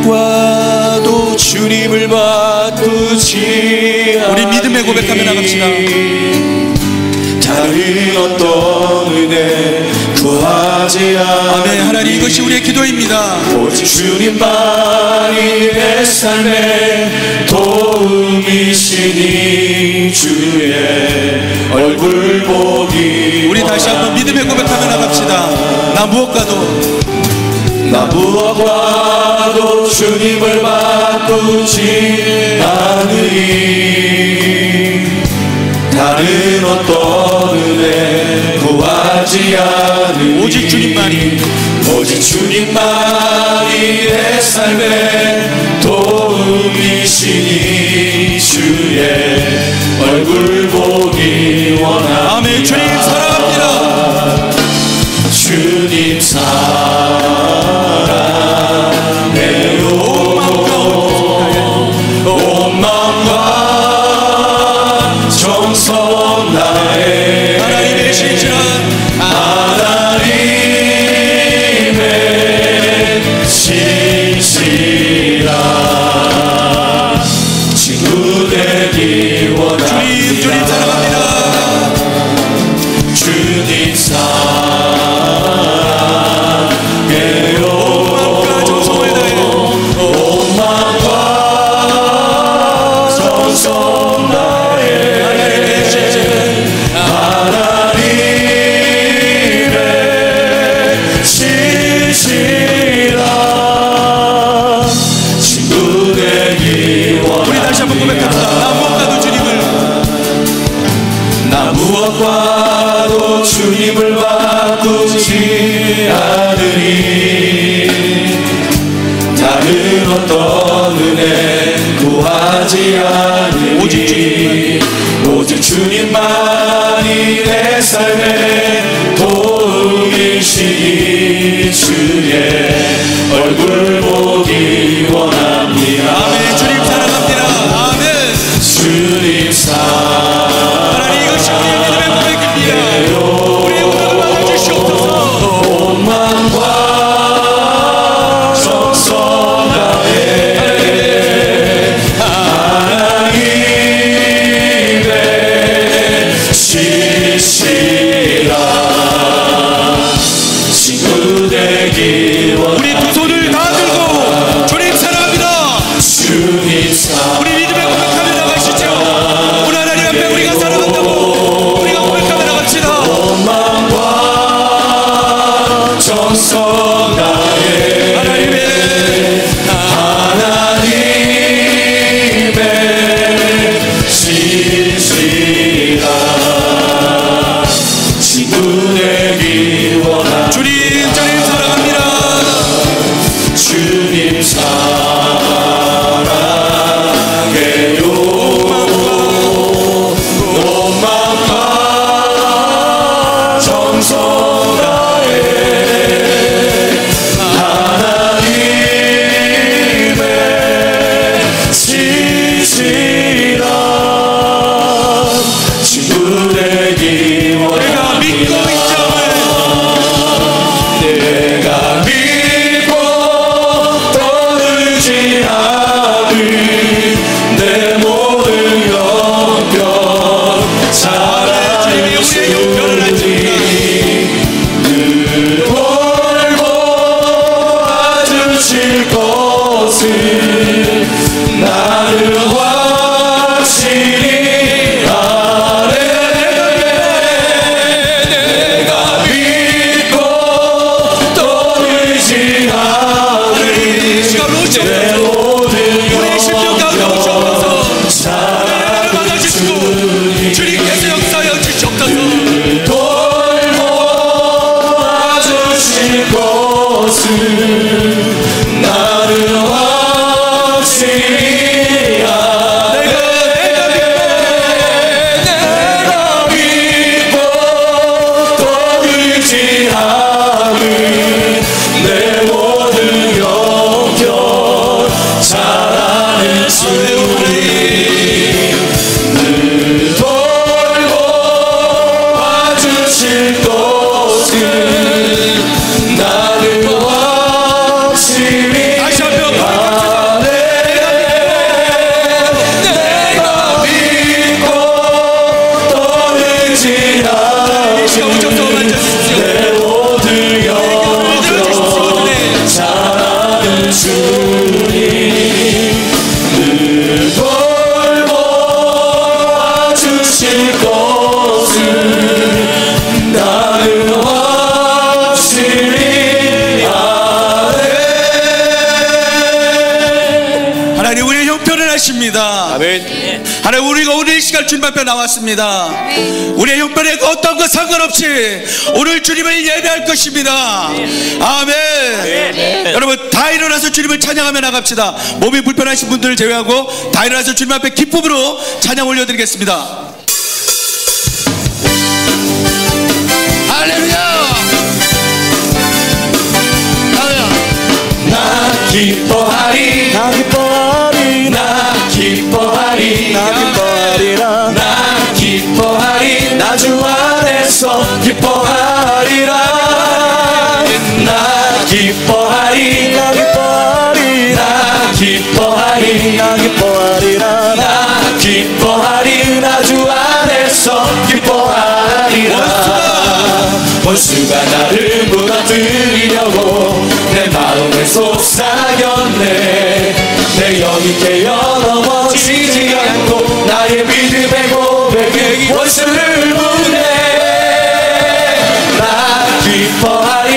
무엇과도 주님을 바꾸지 않으리. 우리 믿음의 고백하며 나갑시다. 다른 어떤 은혜 구하지 않으리. 아멘. 하나님, 이것이 우리의 기도입니다. 오직 주님만이 내 삶의 도움이시니 주의 얼굴 보기. 우리 다시 한번 믿음의 고백하며 나갑시다. 나 무엇과도 주님을 바꾸지 않으리. 다른 어떤 은혜 구하지 않으리. 오직 주님만이 내 삶의 도움이시니 주의 얼굴 보기 원합니다. 아멘. 주님 사랑합니다. 주님 사랑해요. 온 마음과 정성 다해 하나님의 신실한 친구 되기 원합니다. 주님 사랑합니다. 주님 사랑해요. 온 마음과 정성 다해 하나님의 신실한 친구 되기 원합니다. 우리 다시 한번 고백합시다. 나 무엇과도 주님을 바꾸지 않으리. 다른 어떤 은혜 구하지 않으리. 오직 주님만이 내 삶의 도움이시니 주의 얼굴 보기 원합니다. 아멘. 주님 사랑합니다. 아멘. 주님 하나님, 이것이 우리의 믿음의 고백입니다. 우리의 고백을 받아주시옵소서. 온 마음과 정성 다해 하나님의 신실한 친구 되기 원합니다. 우리 두 손을 다 들고 주님 사랑합니다. 주님 사랑합니다. 우리 믿음의 고백하며 나가시죠. 오늘 하나님 앞에 우리가 사랑한다고 우리가 고백하며 나갑시다. 온 마음과 정성 다해 하나님의 신실한 친구 되기 원합니다. 주님 사랑합니다. 주님 사랑해요. 온 마음과 정성 다해 하나님의 신실한 친구 되기 원합니다. 내가 믿고 있자면 내가 믿고 떠들지 않을 내 모든 형편 사랑의 주님 늘 돌보 와주실 것을 나는 확실히 아네. 내가 믿고 떠들지 않을 내 모든 우리의 심령 가운데 오시옵소서. 하나님을 받아주시고 주님께서 역사하여 주시옵소서. 돌보 와주실 것을 나는 확실히 아네. 내가 믿고 떠들지 않을 내 모든 형편 잘하는 주님 늘 돌보 와주실 것을 나는 충만하십니다. 아멘. 하나님, 우리가 오늘 이 시간 주님 앞에 나왔습니다. 우리의 형편에 어떤 것 상관없이 오늘 주님을 예배할 것입니다. 아멘. 여러분, 다 일어나서 주님을 찬양하며 나갑시다. 몸이 불편하신 분들을 제외하고 다 일어나서 주님 앞에 기쁨으로 찬양 올려드리겠습니다. 할렐루야. 나 기뻐하리, 나 기뻐하리, 나 기뻐하리, 나 기뻐하리라. 나 기뻐하리, 나 주 안에서 기뻐하리라. 나 기뻐하리, 나 기뻐하리, 나 기뻐하리, 나 기뻐하리라. 나 기뻐하리, 나 주 안에서 기뻐하리라. 원수가 나를 무너뜨리려고 내 마음을 속삭였네. 내 영이 깨어 넘어지지 않고 나의 믿음의 고백이 원수를 무네. 나 기뻐하리,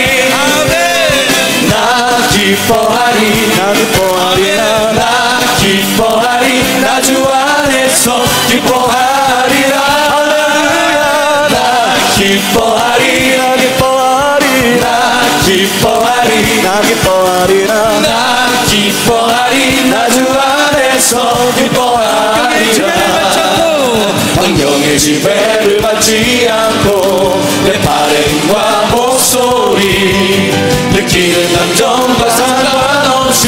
나 기뻐하리, 나 기뻐하리라. 나 기뻐하리, 나 주 안에서 기뻐하리라. 나 기뻐하리, 나 기뻐하리, 나 기뻐하리, 나 기뻐하리라. 나 기뻐하리, 나 주 안에서 기뻐하리라. 환경의 지배를 받지 않고 내 발행과 목소리 느끼는 감정과 상관없이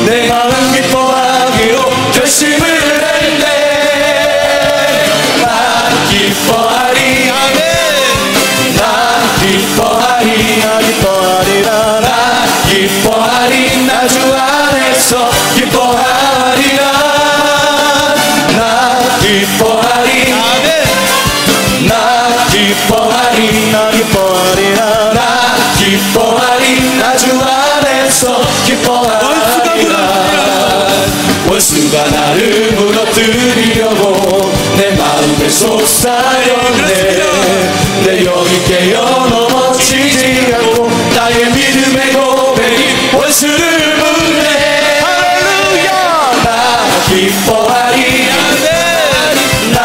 내 마음 기뻐하기로 결심을 했네. 나 기뻐하리, 나 기뻐하리, 나 기뻐하리라. 나 기뻐하리, 나 주 안에서 기뻐하리라. 나 기뻐하리, 나 기뻐하리, 나 기뻐하리라. 나 기뻐하리, 나 주 안에서 기뻐하리라. 원수가 나를 무너뜨리려고 내 마음에 속삭였네. 내 영이 깨어 넘어지지 않고 나의 믿음의 고백이 원수를 묻네. 나 기뻐하리, 나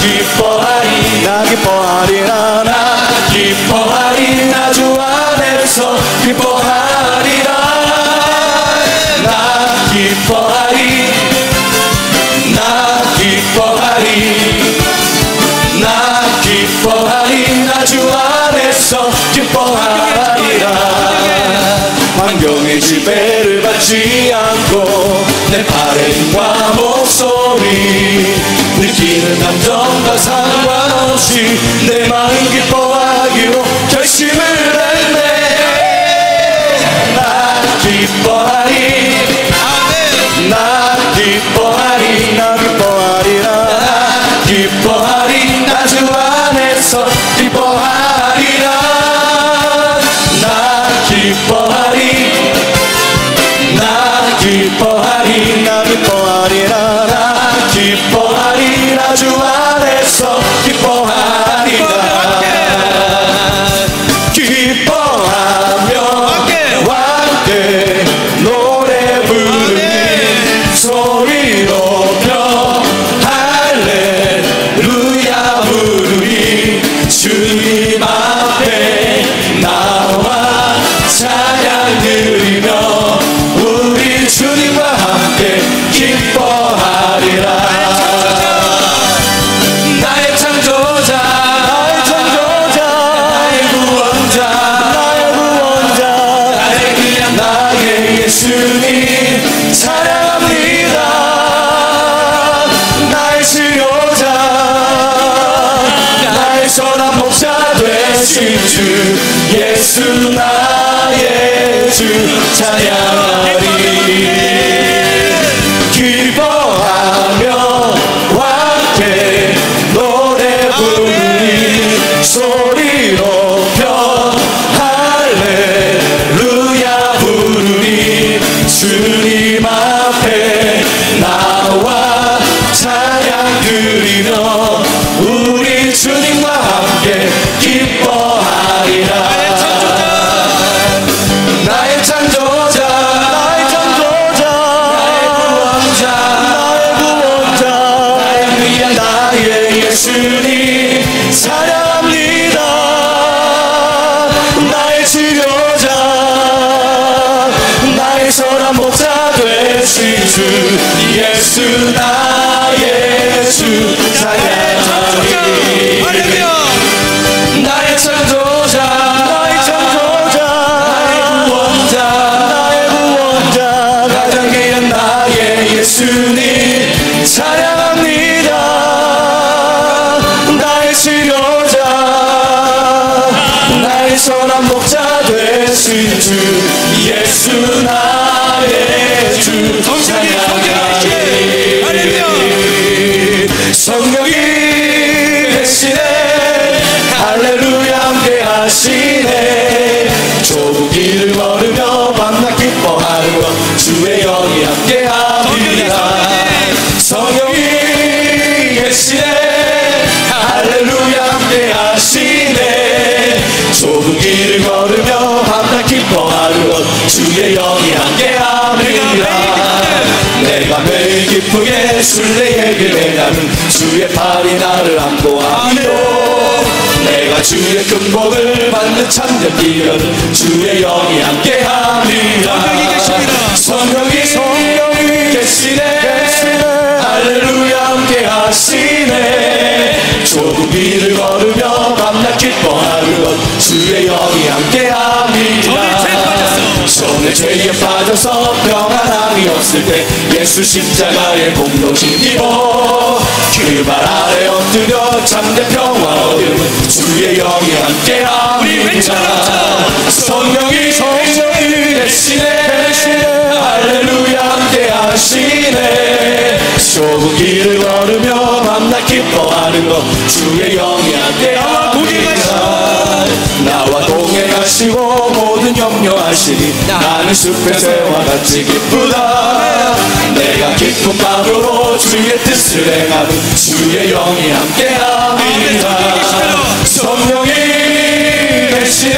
기뻐하리, 나 기뻐하리라. 나 기뻐하리, 나 주 안에서 기뻐하리라. 나 기뻐하리, 나 기뻐하리, 나 기뻐하리, 나 주 안에서 기뻐하리라. 환경의 지배를 받지 않고 내 발행과 목소리 느끼는 감정과 상관없이 내 마음 기뻐하기로 결심을 했네. 나 기뻐하리, 나 기뻐하리, 나 기뻐하리라. 나 기뻐하리, 나 주 안에서 기뻐하리라. 나 기뻐하리, 나 기뻐하리, 나 기뻐하리라. 나 기뻐하리, 나 주 안에서 기뻐하리라. 기뻐하며 함께 노래 부르니 소리 높여 할렐루야 부르니 주님 앞에 나와 찬양 드리며 우리 주님과 함께 기뻐하리라. 나의 창조자, 나의 창조자, 나의 구원자, 나의 구원자, 나의 그냥 나의 예수님 찬양합니다. 나의 치료자, 나의 선한 목자 되신 주 예수 나의 주 찬양하리. 기뻐하며 함께 노래 부르니 소리 높여 할렐루야 부르니 주님 앞에 나와 찬양 드리며 우리 주님과 함께 기뻐하리라. 나의 창조자, 선한 목자 되신 주 예수 나의 주 찬양하리. 할렐루야. 나의 창조자 나의 창조자 나의 구원자 가장 귀한 나의 예수님 찬양합니다. 나의 치료자 나의 선한 목자 되신 주 예수 나의 주 찬양하리. 성령이 계시네 할렐루야 함께 하시네. 좁은 길을 걸으며 밤낮 기뻐하는 것 주의 영이 함께 합니다. 성령이 계시네 할렐루야 함께 하시네. 좁은 길을 걸으며 밤낮 기뻐하는 것 주의 영이 함께 합니다. 내가 매일 기쁘게 순례의 길 행하는 주의 팔이 나를 안고 하며 내가 주의 큰 복을 받는 참된 비결은 주의 영이 함께 합니다. 성령이 계시네 할렐루야 함께 하시네. 좁은 길을 걸으며 밤낮 기뻐하는 것 주의 영이 함께 합니다. 손에 죄에 빠져서 평안함이 없을 때 예수 십자가의 공로 힘입어 그 발 아래 엎드려 참된 평화 얻음은 주의 영이 함께 합니다. 성령이 계시네 할렐루야 함께 하시네. 좁은 길을 걸으며 밤낮 기뻐하는 것 주의 영이 함께 합니다. 나와 동행하시고 모든 염려하시니 나는 숲의 새와 같이 기쁘다. 내가 기쁜 마음으로 주의 뜻을 행하는 주의 영이 함께 합니다. 성령이 계시네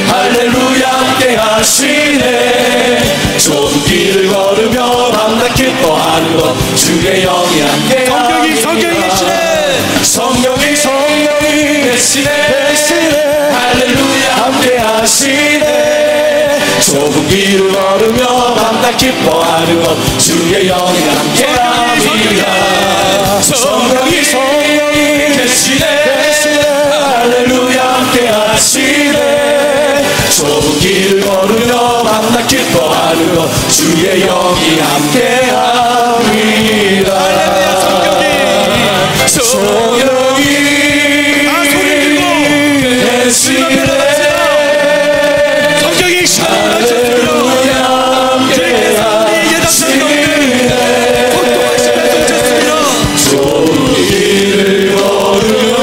할렐루야 함께 하시네. 좁은 길을 걸으며 밤낮 기뻐하는 것 주의 영이 함께 합니다. 성령이 계시네 할렐루야 함께 하시네. 좁은 길을 걸으며 밤낮 기뻐하는 것 주의 영이 함께 합니다. 성령이 계시네 할렐루야 함께 하시네. 좁은 길을 걸으며 밤낮 기뻐하는 것 주의 영이 함께 합니다. 성령이 계시네 할렐루야 함께 하시네. 좁은 길을 걸으며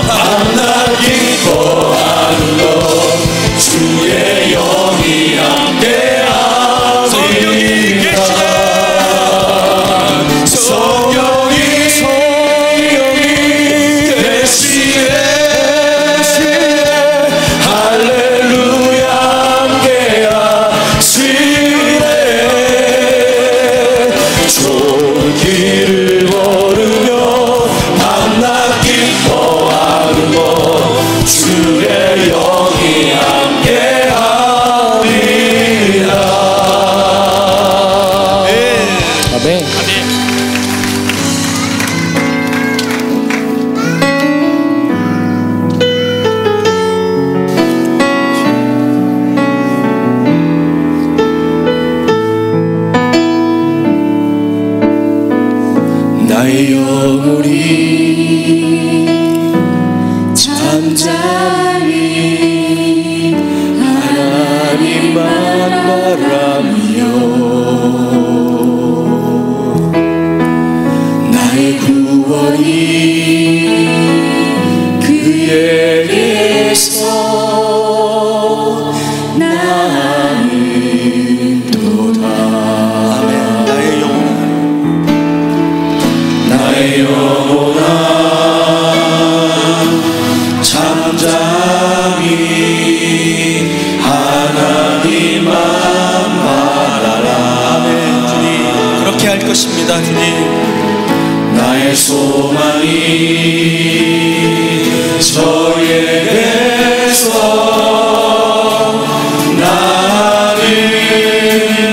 밤낮 기뻐하는 것 주의 영이 함께 합니다. 성령이 계시네 할렐루야 함께 하시네. 좁은 길을 걸으며 밤낮 기뻐하는 것 주의 영이 함께 합니다. 아멘. 나의 영혼이 잠잠히 하나님만 바라며 나의 구원이 그에게서 나는 도다. 아멘. 나의 영혼아 잠잠히 하나님만 바라라. 아멘. 주님 그렇게 할 것입니다. 주님 나의 소망이 저에게서 나는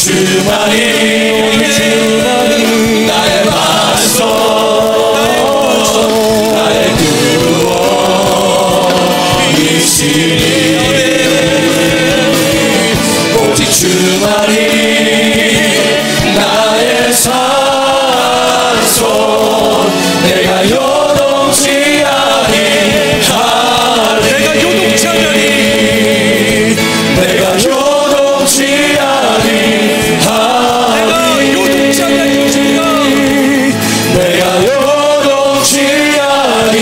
주만이 나의 반석 나의 구원이시니 오직 주만이 나의 산소 내가 요동치 아니하리 내가 요동치 아니하리 내가 요동치 내가 요동치 아니하리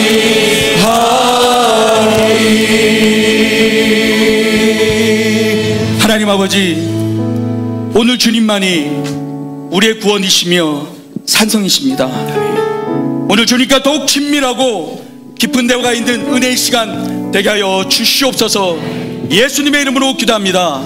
하나님 아버지, 오늘 주님만이 우리의 구원이시며 산성이십니다. 오늘 주님과 더욱 친밀하고 깊은 대화가 있는 은혜의 시간 되게 하여 주시옵소서. 예수님의 이름으로 기도합니다.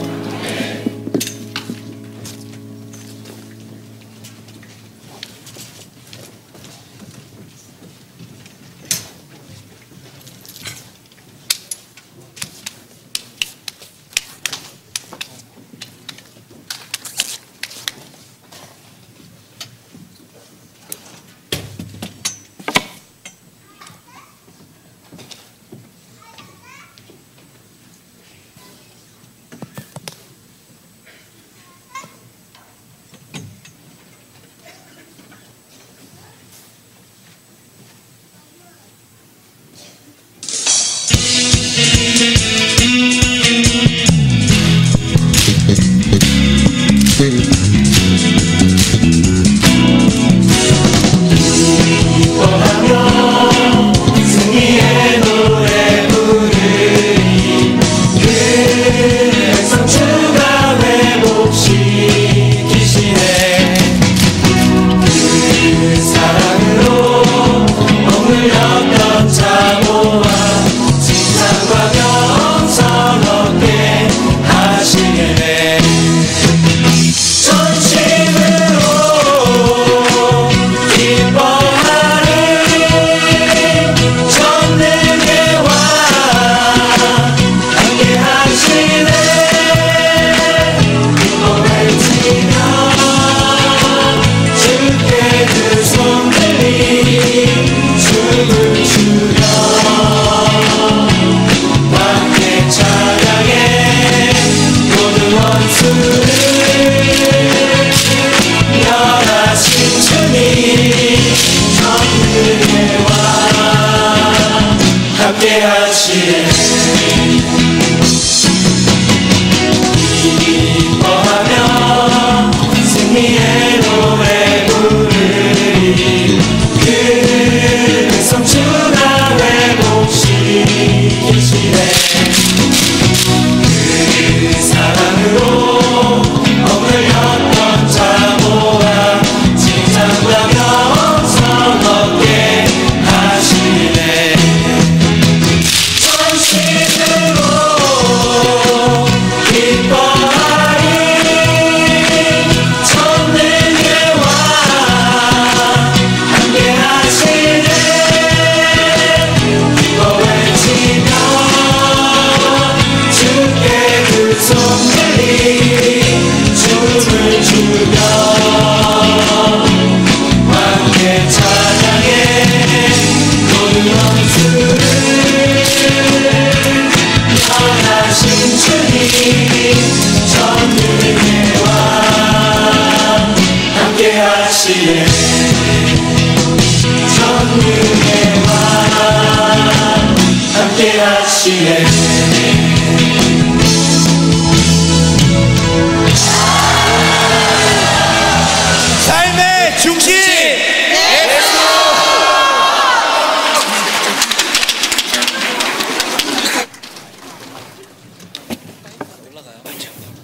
삶의 중심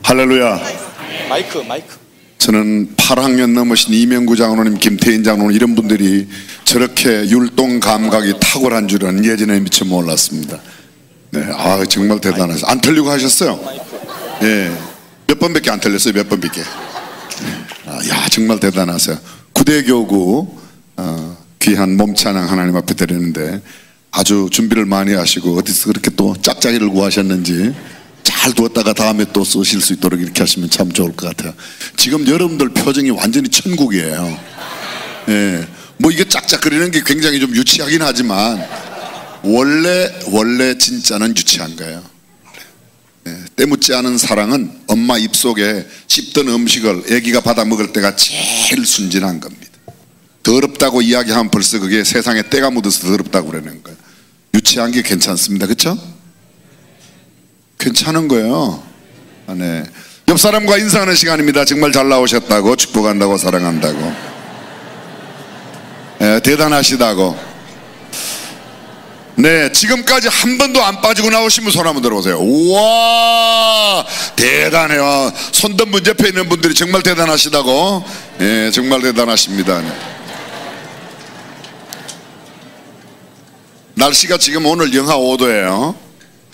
할렐루야. 마이크. 저는 8학년 넘으신 이명구 장로님, 김태인 장로님 이런 분들이 저렇게 율동 감각이 탁월한 줄은 예전에 미처 몰랐습니다. 네, 아 정말 대단하세요. 안 틀리고 하셨어요? 예, 몇 번밖에 안 틀렸어요. 몇 번밖에. 야 정말 대단하세요. 구대교구 귀한 몸찬양 하나님 앞에 드리는데 아주 준비를 많이 하시고 어디서 그렇게 또 짝짝이를 구하셨는지 잘 두었다가 다음에 또 쓰실 수 있도록 이렇게 하시면 참 좋을 것 같아요. 지금 여러분들 표정이 완전히 천국이에요. 예. 뭐 이게 짝짝거리는 게 굉장히 좀 유치하긴 하지만 원래 진짜는 유치한 거예요. 예. 때묻지 않은 사랑은 엄마 입속에 씹던 음식을 아기가 받아 먹을 때가 제일 순진한 겁니다. 더럽다고 이야기하면 벌써 그게 세상에 때가 묻어서 더럽다고 그러는 거예요. 유치한 게 괜찮습니다. 그렇죠? 괜찮은 거예요. 네. 옆 사람과 인사하는 시간입니다. 정말 잘 나오셨다고, 축복한다고, 사랑한다고, 네, 대단하시다고. 네, 지금까지 한 번도 안 빠지고 나오신 분 손 한번 들어보세요. 우와, 대단해요. 손든 분 옆에 있는 분들이 정말 대단하시다고. 네, 정말 대단하십니다. 날씨가 지금 오늘 영하 5도예요.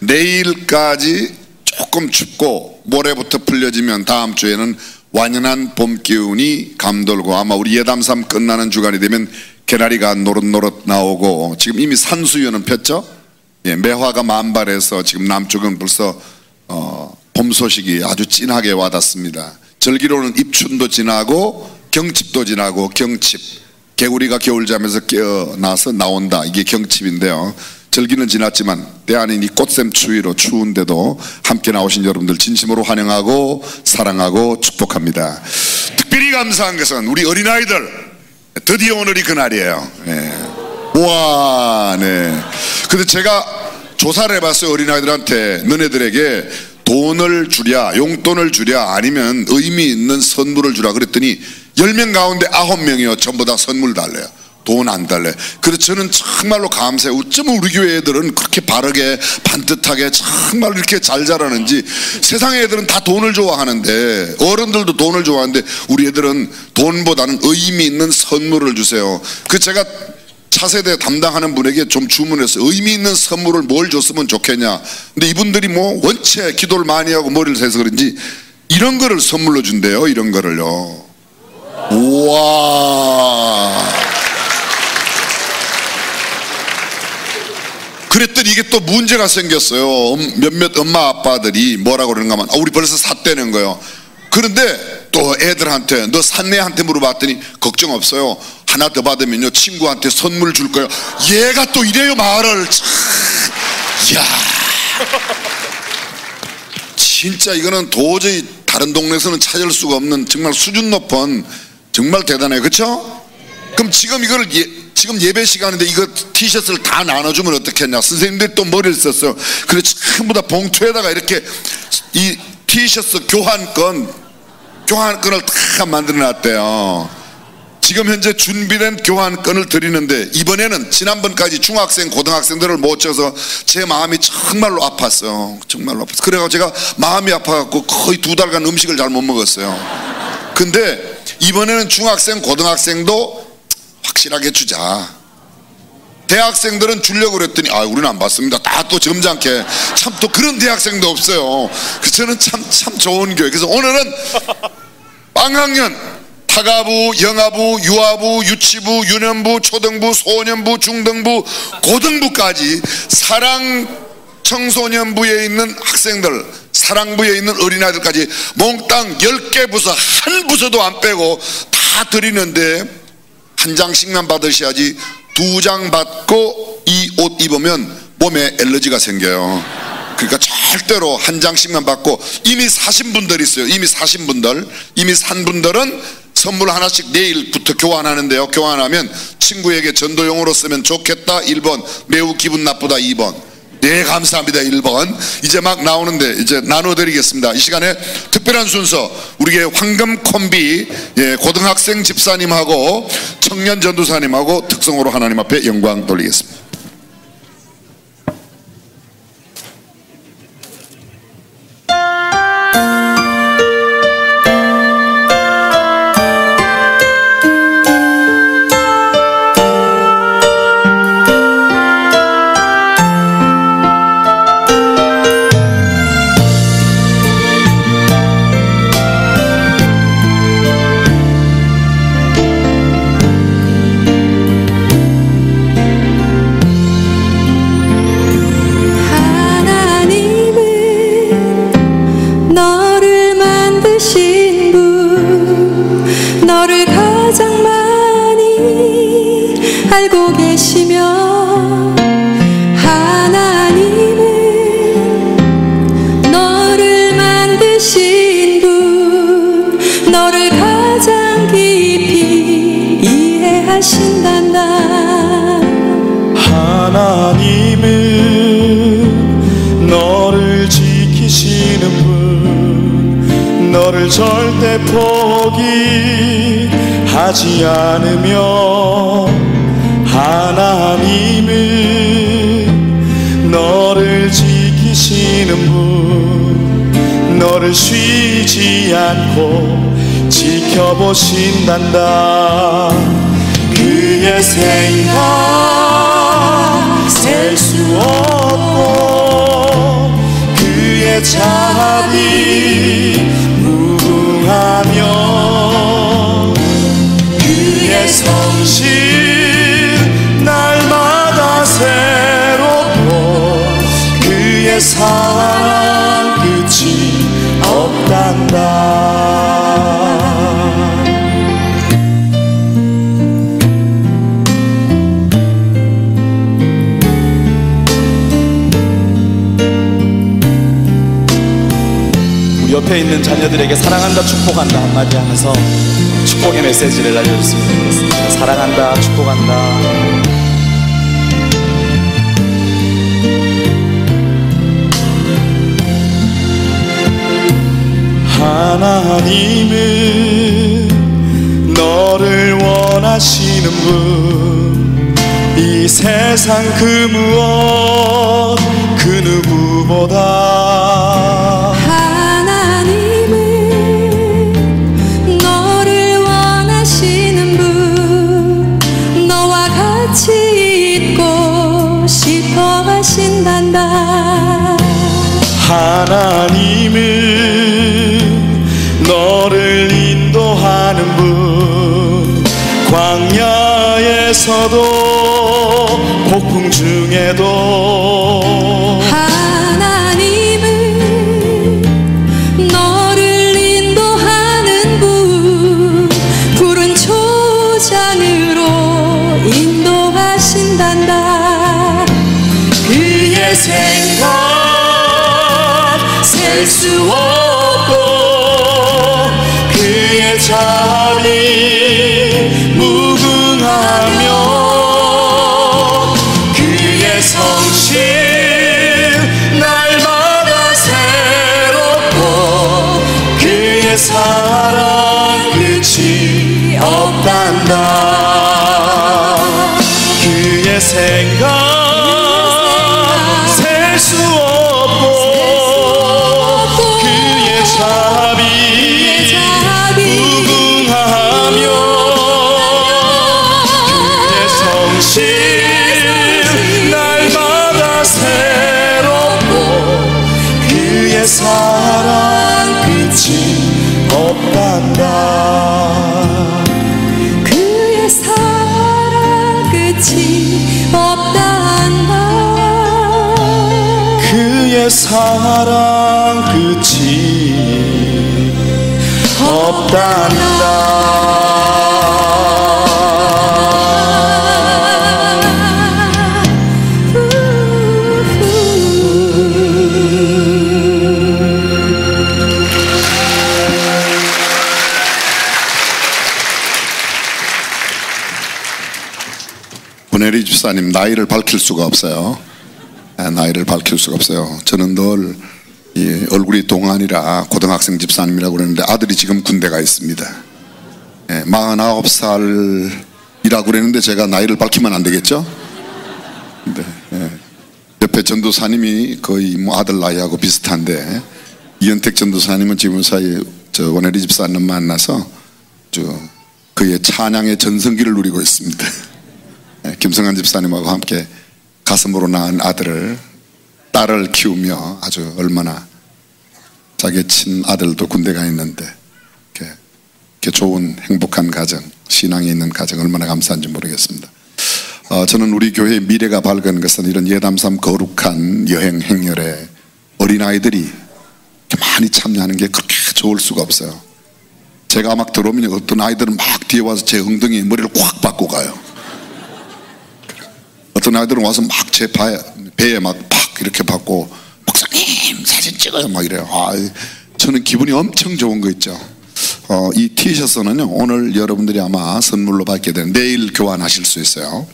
내일까지 조금 춥고 모레부터 풀려지면 다음 주에는 완연한 봄 기운이 감돌고 아마 우리 예담삼 끝나는 주간이 되면 개나리가 노릇노릇 나오고 지금 이미 산수유는 폈죠. 예, 매화가 만발해서 지금 남쪽은 벌써 봄 소식이 아주 진하게 와닿습니다. 절기로는 입춘도 지나고 경칩도 지나고 경칩, 개구리가 겨울잠에서 깨어나서 나온다, 이게 경칩인데요. 절기는 지났지만 때 아닌 이 꽃샘 추위로 추운데도 함께 나오신 여러분들 진심으로 환영하고 사랑하고 축복합니다. 특별히 감사한 것은 우리 어린아이들, 드디어 오늘이 그날이에요. 네. 우와, 네. 근데 제가 조사를 해봤어요. 어린아이들한테 너네들에게 돈을 주랴, 용돈을 주랴, 아니면 의미 있는 선물을 주라 그랬더니 10명 가운데 9명이요 전부 다 선물 달래요. 돈 안 달래. 그래서 저는 정말로 감사해요. 어쩌면 우리 교회 애들은 그렇게 바르게 반듯하게 정말 이렇게 잘 자라는지. 세상의 애들은 다 돈을 좋아하는데, 어른들도 돈을 좋아하는데 우리 애들은 돈보다는 의미 있는 선물을 주세요. 그 제가 차세대 담당하는 분에게 좀 주문했어요. 의미 있는 선물을 뭘 줬으면 좋겠냐. 근데 이분들이 뭐 원체 기도를 많이 하고 머리를 세서 그런지 이런 거를 선물로 준대요. 이런 거를요. 우와. 그랬더니 이게 또 문제가 생겼어요. 몇몇 엄마 아빠들이 뭐라고 그러는가 하면 우리 벌써 샀다는 거예요. 그런데 또 애들한테, 너 샀네한테 물어봤더니 걱정 없어요. 하나 더 받으면요 친구한테 선물 줄 거예요. 얘가 또 이래요 말을. 이야, 진짜 이거는 도저히 다른 동네에서는 찾을 수가 없는 정말 수준 높은, 정말 대단해요. 그렇죠? 그럼 지금 이거를 지금 예배 시간인데 이거 티셔츠를 다 나눠주면 어떻겠냐. 선생님들이 또 머리를 썼어요. 그래서 전부 다 봉투에다가 이렇게 이 티셔츠 교환권을 다 만들어 놨대요. 지금 현재 준비된 교환권을 드리는데 이번에는 지난번까지 중학생 고등학생들을 못 쳐서 제 마음이 정말로 아팠어요. 정말로 아팠어요. 그래가지고 제가 마음이 아파갖고 거의 2달간 음식을 잘 못 먹었어요. 근데 이번에는 중학생 고등학생도 확실하게 주자. 대학생들은 주려고 그랬더니 우리는 안 받습니다. 다 또 점잖게. 참 또 그런 대학생도 없어요. 그래서 저는 참 좋은 교회. 그래서 오늘은 빵학년, 타가부, 영아부, 유아부, 유치부, 유년부, 초등부, 소년부, 중등부, 고등부까지 사랑 청소년부에 있는 학생들, 사랑부에 있는 어린아이들까지 몽땅 10개 부서 한 부서도 안 빼고 다 드리는데 한 장씩만 받으셔야지 2장 받고 이 옷 입으면 몸에 알러지가 생겨요. 그러니까 절대로 한 장씩만 받고, 이미 사신 분들 있어요. 이미 사신 분들, 이미 산 분들은 선물 하나씩 내일부터 교환하는데요. 교환하면 친구에게 전도용으로 쓰면 좋겠다 1번, 매우 기분 나쁘다 2번. 네, 감사합니다 1번. 이제 막 나오는데 이제 나눠드리겠습니다. 이 시간에 특별한 순서, 우리의 황금 콤비, 고등학생 집사님하고 청년 전도사님하고 특성으로 하나님 앞에 영광 돌리겠습니다. 가장 깊이 이해하신단다. 하나님은 너를 지키시는 분, 너를 절대 포기하지 않으며, 하나님은 너를 지키시는 분, 너를 쉬지 않고 지켜보신단다. 그의 생각 셀 수 없고, 그의 자비 무궁하며, 그의 성실 날마다 새롭고, 그의 사랑 끝이 없단다. 옆에 있는 자녀들에게 사랑한다, 축복한다 한마디 하면서 축복의 메시지를 알려줬으면 좋겠습니다. 사랑한다, 축복한다. 하나님은 너를 원하시는 분, 이 세상 그 무엇 그 누구보다. 하나님은 너를 원하시는 분, 너와 같이 있고 싶어 하신단다. 하나님은 너를 인도하는 분, 광야에서도 폭풍 중에도. 하나님은 너를 인도하는 분, 푸른 초장으로 인도하신단다. 그의 생각 셀 수 없고, 그의 자비 무궁하며, 그의 성실 날마다 새롭고, 그의 사랑 끝이 없단다. 그의 생각 셀 수 없고, 그의 자비 무궁하며, 그의 성실 날마다 새롭고, 그의 사랑 끝이 없단다. 그의 사랑 끝이 없단다. 그의 사랑 끝이 권혜리 집사님 나이를 밝힐 수가 없어요. 나이를 밝힐 수가 없어요. 저는 늘 이 얼굴이 동안이라 고등학생 집사님이라고 그러는데 아들이 지금 군대 가 있습니다. 49살이라고 그랬는데 제가 나이를 밝히면 안 되겠죠? 네, 옆에 전도사님이 거의 뭐 아들 나이하고 비슷한데, 이현택 전도사님은 지금 사이 저 원혜리 집사님 만나서 그의 찬양의 전성기를 누리고 있습니다. 김성한 집사님하고 함께 가슴으로 낳은 딸을 키우며 아주 얼마나 자기 친아들도 군대가 있는데 이렇게 좋은 행복한 가정, 신앙이 있는 가정 얼마나 감사한지 모르겠습니다. 저는 우리 교회의 미래가 밝은 것은 이런 예담삼 거룩한 여행 행렬에 어린아이들이 많이 참여하는 게 그렇게 좋을 수가 없어요. 제가 막 들어오면 어떤 아이들은 막 뒤에 와서 제 엉덩이에 머리를 꽉 박고 가요. 어떤 아이들은 와서 막 제 배에 막 이렇게 받고, 목사님 사진 찍어요 막 이래요. 저는 기분이 엄청 좋은 거 있죠. 이 티셔츠는요, 오늘 여러분들이 아마 선물로 받게 된, 내일 교환하실 수 있어요.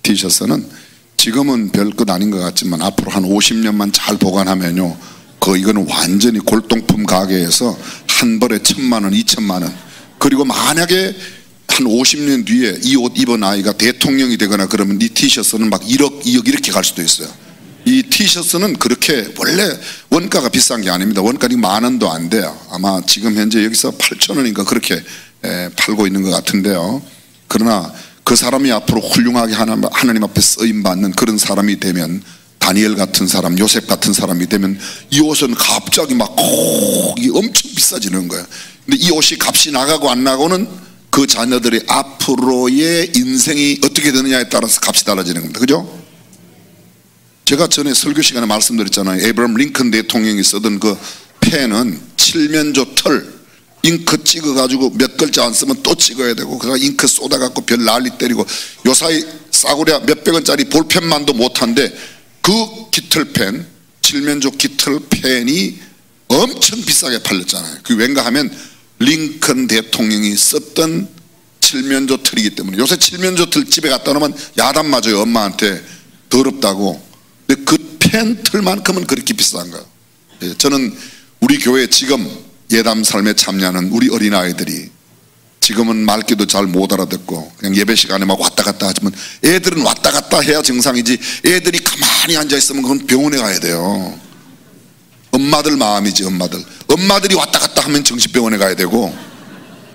티셔츠는 지금은 별것 아닌 것 같지만 앞으로 한 50년만 잘 보관하면요, 이거는 완전히 골동품 가게에서 한 벌에 1,000만 원, 2,000만 원. 그리고 만약에 한 50년 뒤에 이 옷 입은 아이가 대통령이 되거나 그러면 이 티셔츠는 막 1억, 2억 이렇게 갈 수도 있어요. 이 티셔츠는 그렇게 원래 원가가 비싼 게 아닙니다. 원가는 10,000원도 안 돼요. 아마 지금 현재 여기서 8,000원인가 그렇게 팔고 있는 것 같은데요. 그러나 그 사람이 앞으로 훌륭하게 하나님 앞에 쓰임받는 그런 사람이 되면, 다니엘 같은 사람, 요셉 같은 사람이 되면 이 옷은 갑자기 막 엄청 비싸지는 거예요. 근데 이 옷이 값이 나가고 안 나가고는 그 자녀들의 앞으로의 인생이 어떻게 되느냐에 따라서 값이 달라지는 겁니다. 그죠? 제가 전에 설교 시간에 말씀드렸잖아요. 에이브러함 링컨 대통령이 쓰던 그 펜은 칠면조 털 잉크 찍어가지고 몇 글자 안 쓰면 또 찍어야 되고, 그가 잉크 쏟아갖고 별 난리 때리고, 요사이 싸구려 몇백 원짜리 볼펜만도 못한데 그 깃털펜, 칠면조 깃털펜이 엄청 비싸게 팔렸잖아요. 그 왠가 하면 링컨 대통령이 썼던 칠면조 털이기 때문에. 요새 칠면조 털 집에 갖다 놓으면 야단 맞아요, 엄마한테. 더럽다고. 근데 그 펜 털만큼은 그렇게 비싼 거예요. 저는 우리 교회 지금 예담 삶에 참여하는 우리 어린아이들이, 지금은 말귀도 잘 못 알아듣고 그냥 예배 시간에 막 왔다 갔다 하지만, 애들은 왔다 갔다 해야 정상이지, 애들이 가만히 앉아 있으면 그건 병원에 가야 돼요. 엄마들 마음이지. 엄마들이 왔다 갔다 하면 정신병원에 가야 되고,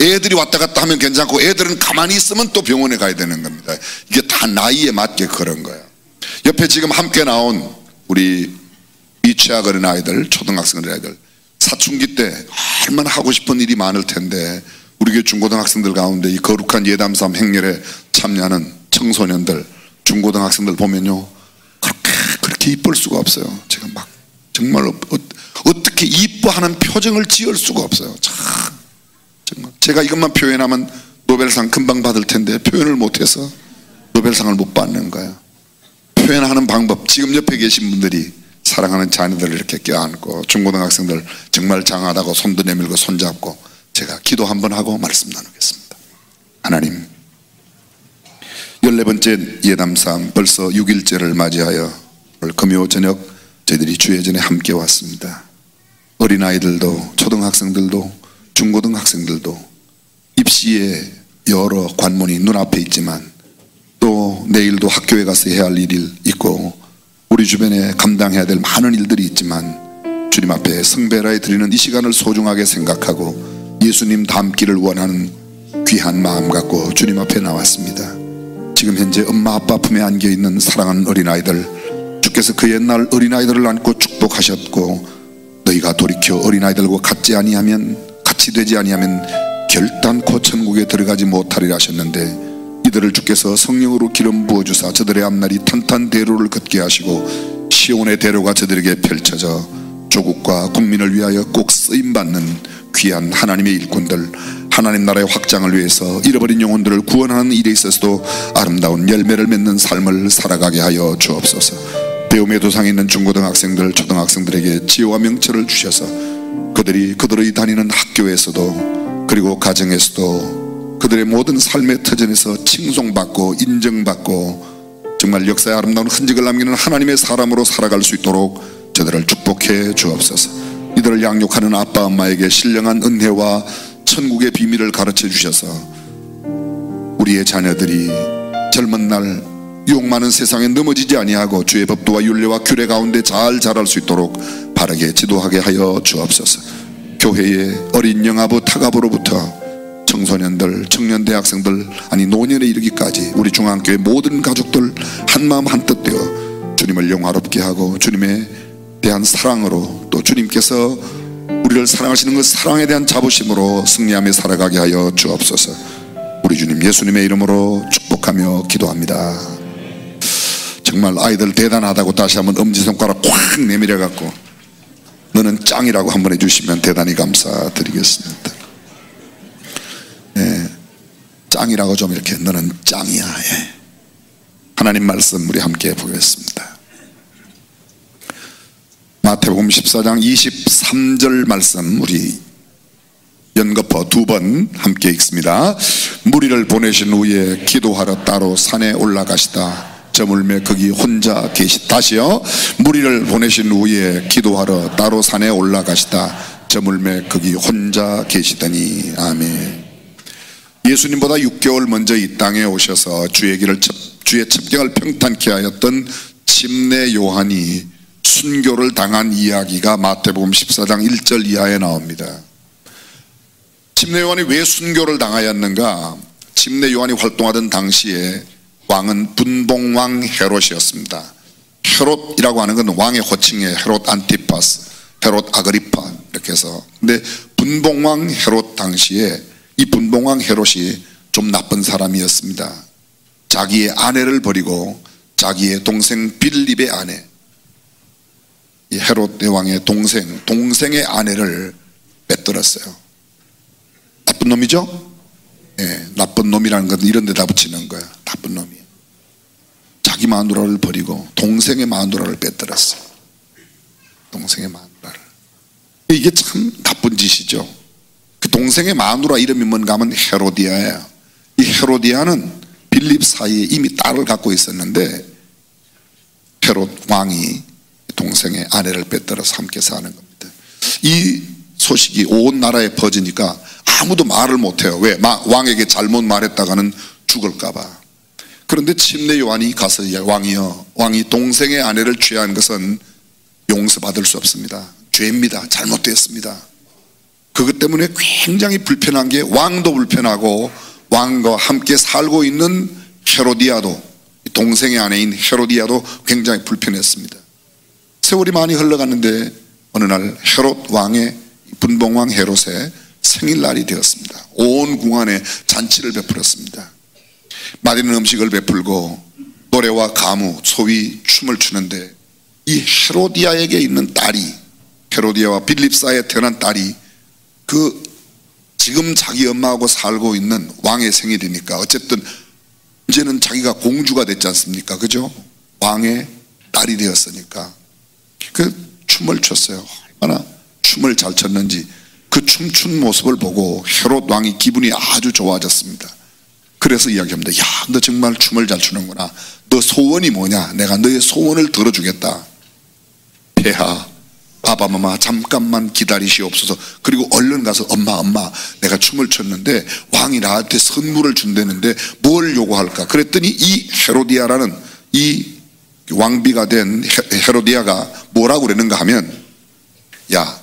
애들이 왔다 갔다 하면 괜찮고, 애들은 가만히 있으면 또 병원에 가야 되는 겁니다. 이게 다 나이에 맞게 그런 거예요. 옆에 지금 함께 나온 우리 미취학 어린아이들, 초등학생 어린아이들, 사춘기 때 얼마나 하고 싶은 일이 많을 텐데, 우리 교회 중고등학생들 가운데 이 거룩한 예담삼 행렬에 참여하는 청소년들, 중고등학생들 보면요, 그렇게 이쁠 수가 없어요. 제가 막 정말 어떻게 이뻐하는 표정을 지을 수가 없어요. 정말 제가 이것만 표현하면 노벨상 금방 받을 텐데 표현을 못해서 노벨상을 못 받는 거예요. 표현하는 방법, 지금 옆에 계신 분들이 사랑하는 자녀들을 이렇게 껴안고, 중고등학생들 정말 장하다고 손도 내밀고 손잡고, 제가 기도 한번 하고 말씀 나누겠습니다. 하나님, 14번째 예담삼 벌써 6일째를 맞이하여 오늘 금요 저녁 저희들이 주의 전에 함께 왔습니다. 어린아이들도, 초등학생들도, 중고등학생들도 입시의 여러 관문이 눈앞에 있지만, 또 내일도 학교에 가서 해야 할 일이 있고, 우리 주변에 감당해야 될 많은 일들이 있지만, 주님 앞에 성배라에 드리는 이 시간을 소중하게 생각하고 예수님 닮기를 원하는 귀한 마음 갖고 주님 앞에 나왔습니다. 지금 현재 엄마 아빠 품에 안겨있는 사랑하는 어린아이들, 주께서 그 옛날 어린아이들을 안고 축복하셨고, 너희가 돌이켜 어린아이들과 같이 되지 아니하면 결단코 천국에 들어가지 못하리라 하셨는데, 이들을 주께서 성령으로 기름 부어주사 저들의 앞날이 탄탄 대로를 걷게 하시고, 시온의 대로가 저들에게 펼쳐져 조국과 국민을 위하여 꼭 쓰임받는 귀한 하나님의 일꾼들, 하나님 나라의 확장을 위해서 잃어버린 영혼들을 구원하는 일에 있어서도 아름다운 열매를 맺는 삶을 살아가게 하여 주옵소서. 배움의 도상에 있는 중고등학생들, 초등학생들에게 지혜와 명철을 주셔서 그들이 다니는 학교에서도, 그리고 가정에서도, 그들의 모든 삶의 터전에서 칭송받고 인정받고 정말 역사의 아름다운 흔적을 남기는 하나님의 사람으로 살아갈 수 있도록 저들을 축복해 주옵소서. 이들을 양육하는 아빠 엄마에게 신령한 은혜와 천국의 비밀을 가르쳐 주셔서 우리의 자녀들이 젊은 날 유혹 많은 세상에 넘어지지 아니하고 주의 법도와 율례와 규례 가운데 잘 자랄 수 있도록 바르게 지도하게 하여 주옵소서. 교회의 어린 영아부 타가부로부터 청소년들, 청년 대학생들, 아니 노년에 이르기까지 우리 중앙교회 모든 가족들 한마음 한뜻 되어 주님을 영화롭게 하고 주님에 대한 사랑으로, 또 주님께서 우리를 사랑하시는 그 사랑에 대한 자부심으로 승리하며 살아가게 하여 주옵소서. 우리 주님 예수님의 이름으로 축복하며 기도합니다. 정말 아이들 대단하다고 다시 한번 엄지손가락 꽉 내밀어 갖고 너는 짱이라고 한번 해주시면 대단히 감사드리겠습니다. 네, 짱이라고 좀 이렇게, 너는 짱이야. 예. 하나님 말씀 우리 함께 보겠습니다. 마태복음 14장 23절 말씀 우리 연거푸 2번 함께 읽습니다. 무리를 보내신 후에 기도하러 따로 산에 올라가시다. 저물매 거기 혼자 다시요. 무리를 보내신 후에 기도하러 따로 산에 올라가시다. 저물매 거기 혼자 계시더니. 아멘. 예수님보다 6개월 먼저 이 땅에 오셔서 주의 첩경을 평탄케 하였던 침례 요한이 순교를 당한 이야기가 마태복음 14장 1절 이하에 나옵니다. 침례 요한이 왜 순교를 당하였는가? 침례 요한이 활동하던 당시에 왕은 분봉왕 헤롯이었습니다. 헤롯이라고 하는 건 왕의 호칭이에요. 헤롯 안티파스, 헤롯 아그리파 이렇게 해서. 근데 분봉왕 헤롯 당시에 이 분봉왕 헤롯이 좀 나쁜 사람이었습니다. 자기의 아내를 버리고 자기의 동생 빌립의 아내, 이 헤롯 왕의 동생의 아내를 빼들었어요. 나쁜 놈이죠? 예, 나쁜 놈이라는 건 이런 데다 붙이는 거야. 나쁜 놈이. 자기 마누라를 버리고 동생의 마누라를 빼들었어요. 동생의 마누라를. 이게 참 나쁜 짓이죠. 그 동생의 마누라 이름이 뭔가 하면 헤로디아예요. 이 헤로디아는 빌립 사이에 이미 딸을 갖고 있었는데 헤롯 왕이 동생의 아내를 빼들어서 함께 사는 겁니다. 이 소식이 온 나라에 퍼지니까 아무도 말을 못해요. 왜? 왕에게 잘못 말했다가는 죽을까봐. 그런데 침례 요한이 가서 왕이 동생의 아내를 취한 것은 용서받을 수 없습니다. 죄입니다. 잘못되었습니다. 그것 때문에 굉장히 불편한 게 왕도 불편하고 왕과 함께 살고 있는 헤로디아도, 동생의 아내인 헤로디아도 굉장히 불편했습니다. 세월이 많이 흘러갔는데 어느 날 헤롯 왕의 분봉왕 헤롯의 생일날이 되었습니다. 온 궁안에 잔치를 베풀었습니다. 맛있는 음식을 베풀고 노래와 가무, 소위 춤을 추는데 이 헤로디아에게 있는 딸이, 헤로디아와 빌립 사이에 태어난 딸이 지금 자기 엄마하고 살고 있는 왕의 생일이니까 어쨌든 이제는 자기가 공주가 됐지 않습니까? 그죠? 왕의 딸이 되었으니까 춤을 췄어요. 얼마나 춤을 잘 췄는지 그 춤춘 모습을 보고 헤롯 왕이 기분이 아주 좋아졌습니다. 그래서 이야기합니다. 야, 너 정말 춤을 잘 추는구나. 너 소원이 뭐냐? 내가 너의 소원을 들어주겠다. 폐하, 아바마마 잠깐만 기다리시옵소서. 그리고 얼른 가서 엄마 내가 춤을 췄는데 왕이 나한테 선물을 준다는데 뭘 요구할까? 그랬더니 이 헤로디아라는 이 왕비가 된 헤로디아가 뭐라고 그랬는가 하면, 야,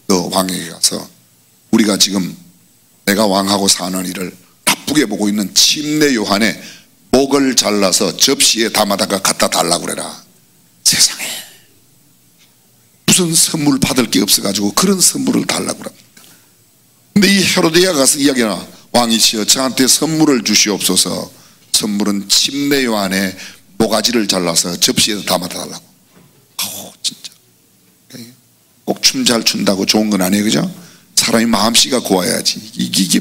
너 왕에게 가서 우리가 지금 내가 왕하고 사는 일을 나쁘게 보고 있는 침례 요한의 목을 잘라서 접시에 담아다가 갖다 달라고 그래라. 세상에 무슨 선물 받을 게 없어가지고 그런 선물을 달라고 그럽니다. 근데 이 헤로디아가 가서 이야기하나, 왕이시여 저한테 선물을 주시옵소서. 선물은 침례 요한의 모가지를 잘라서 접시에 담아다 달라고. 진짜 꼭 춤 잘 춘다고 좋은 건 아니에요, 그죠? 사람이 마음씨가 고와야지. 이게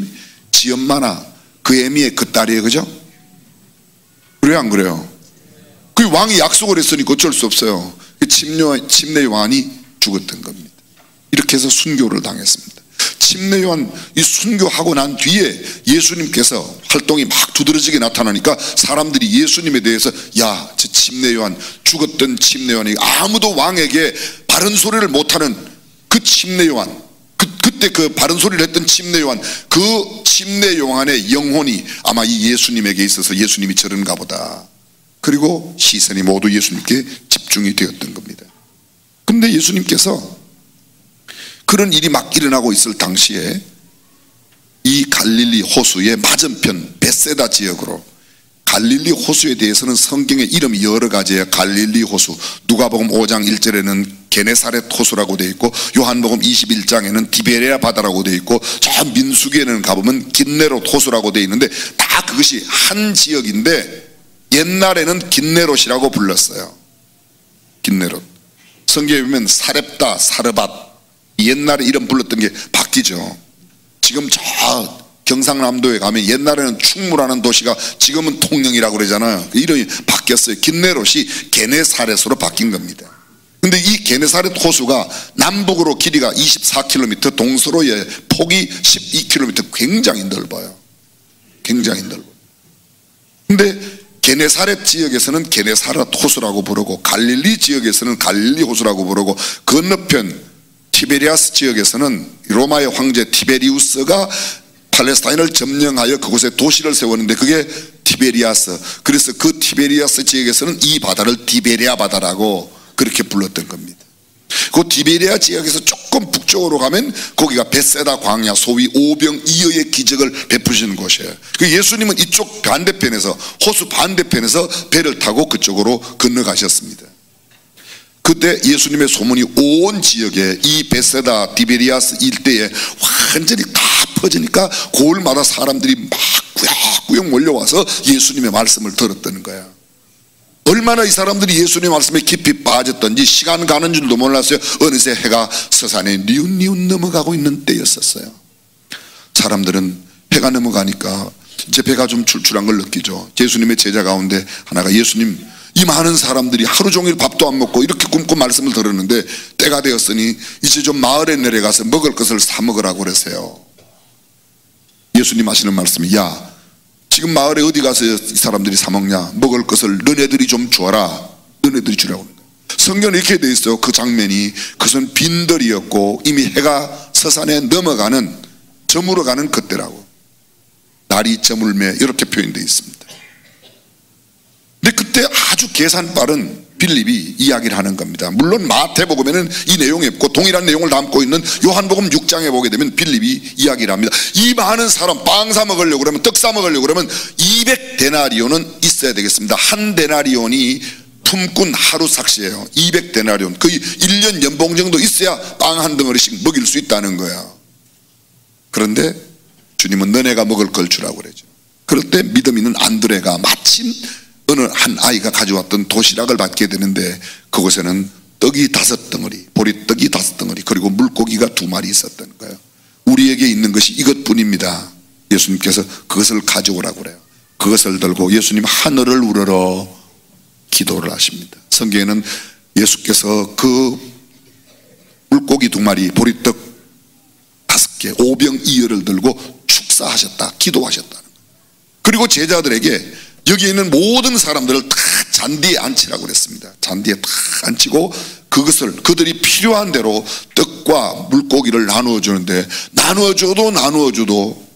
지 엄마나 그 애미의 그 딸이에요, 그죠? 그래요, 안 그래요? 그 왕이 약속을 했으니까 어쩔 수 없어요. 침례 요한이 죽었던 겁니다. 이렇게 해서 순교를 당했습니다. 침례 요한 이 순교하고 난 뒤에 예수님께서 활동이 막 두드러지게 나타나니까 사람들이 예수님에 대해서, 야, 저 침례 요한, 죽었던 침례 요한이 아무도 왕에게 바른 소리를 못하는 그 침례 요한, 그때 그 바른 소리를 했던 침례 요한, 그 침례 요한의 영혼이 아마 이 예수님에게 있어서 예수님이 저런가 보다. 그리고 시선이 모두 예수님께 집중이 되었던 겁니다. 근데 예수님께서 그런 일이 막 일어나고 있을 당시에 이 갈릴리 호수의 맞은편 베세다 지역으로, 갈릴리 호수에 대해서는 성경에 이름이 여러 가지예요. 갈릴리 호수, 누가복음 5장 1절에는 게네사렛 호수라고 되어 있고, 요한복음 21장에는 디베레아 바다라고 되어 있고, 저 민수기에는 가보면 긴네롯 호수라고 되어 있는데 다 그것이 한 지역인데 옛날에는 긴네롯이라고 불렀어요. 긴네롯. 성경에 보면 사렙다, 사르밧, 옛날에 이름 불렀던 게 바뀌죠. 지금 저 경상남도에 가면 옛날에는 충무라는 도시가 지금은 통영이라고 그러잖아요. 이름이 바뀌었어요. 긴네롯이 게네사렛으로 바뀐 겁니다. 근데 이 게네사렛 호수가 남북으로 길이가 24km, 동서로의 폭이 12km, 굉장히 넓어요. 굉장히 넓어요. 근데 게네사렛 지역에서는 게네사렛 호수라고 부르고, 갈릴리 지역에서는 갈릴리 호수라고 부르고, 건너편 티베리아스 지역에서는 로마의 황제 티베리우스가 팔레스타인을 점령하여 그곳에 도시를 세웠는데 그게 티베리아스. 그래서 그 티베리아스 지역에서는 이 바다를 티베리아 바다라고 그렇게 불렀던 겁니다. 그 티베리아 지역에서 조금 북쪽으로 가면 거기가 베세다 광야, 소위 오병이어의 기적을 베푸시는 곳이에요. 예수님은 이쪽 반대편에서, 호수 반대편에서 배를 타고 그쪽으로 건너가셨습니다. 그때 예수님의 소문이 온 지역에, 이 베세다 디베리아스 일대에 완전히 다 퍼지니까 고을마다 사람들이 막 꾸역꾸역 몰려와서 예수님의 말씀을 들었다는 거야. 얼마나 이 사람들이 예수님의 말씀에 깊이 빠졌던지 시간 가는 줄도 몰랐어요. 어느새 해가 서산에 니웃니웃 넘어가고 있는 때였었어요. 사람들은 해가 넘어가니까 이제 배가 좀 출출한 걸 느끼죠. 예수님의 제자 가운데 하나가, 예수님, 이 많은 사람들이 하루 종일 밥도 안 먹고 이렇게 굶고 말씀을 들었는데 때가 되었으니 이제 좀 마을에 내려가서 먹을 것을 사 먹으라고 그러세요. 예수님 하시는 말씀이, 야, 지금 마을에 어디 가서 이 사람들이 사 먹냐? 먹을 것을 너네들이 좀 줘라. 너네들이 주라고. 성경에 이렇게 돼 있어요. 그 장면이, 그것은 빈들이었고 이미 해가 서산에 넘어가는, 저물어가는 그때라고. 날이 저물매, 이렇게 표현되어 있습니다. 근데 그때 아주 계산 빠른 빌립이 이야기를 하는 겁니다. 물론 마태복음에는 이 내용이 없고 동일한 내용을 담고 있는 요한복음 6장에 보게 되면 빌립이 이야기를 합니다. 이 많은 사람, 빵 사 먹으려고 그러면, 떡 사 먹으려고 그러면 200데나리온은 있어야 되겠습니다. 한 데나리온이 품꾼 하루 삭시예요. 200데나리온, 거의 1년 연봉 정도 있어야 빵 한 덩어리씩 먹일 수 있다는 거야. 그런데 주님은 너네가 먹을 걸 주라고 그러죠. 그럴 때 믿음 있는 안드레가 마침 어느 한 아이가 가져왔던 도시락을 받게 되는데 그곳에는 떡이 5덩어리, 보리떡이 5덩어리, 그리고 물고기가 2마리 있었던 거예요. 우리에게 있는 것이 이것뿐입니다. 예수님께서 그것을 가져오라고 그래요. 그것을 들고 예수님 하늘을 우러러 기도를 하십니다. 성경에는 예수께서 그 물고기 2마리, 보리떡 5개, 오병이어를 들고 축사하셨다, 기도하셨다는 거예요. 그리고 제자들에게 여기 있는 모든 사람들을 다 잔디에 앉히라고 그랬습니다. 잔디에 다 앉히고 그것을 그들이 필요한 대로 떡과 물고기를 나누어 주는데, 나누어줘도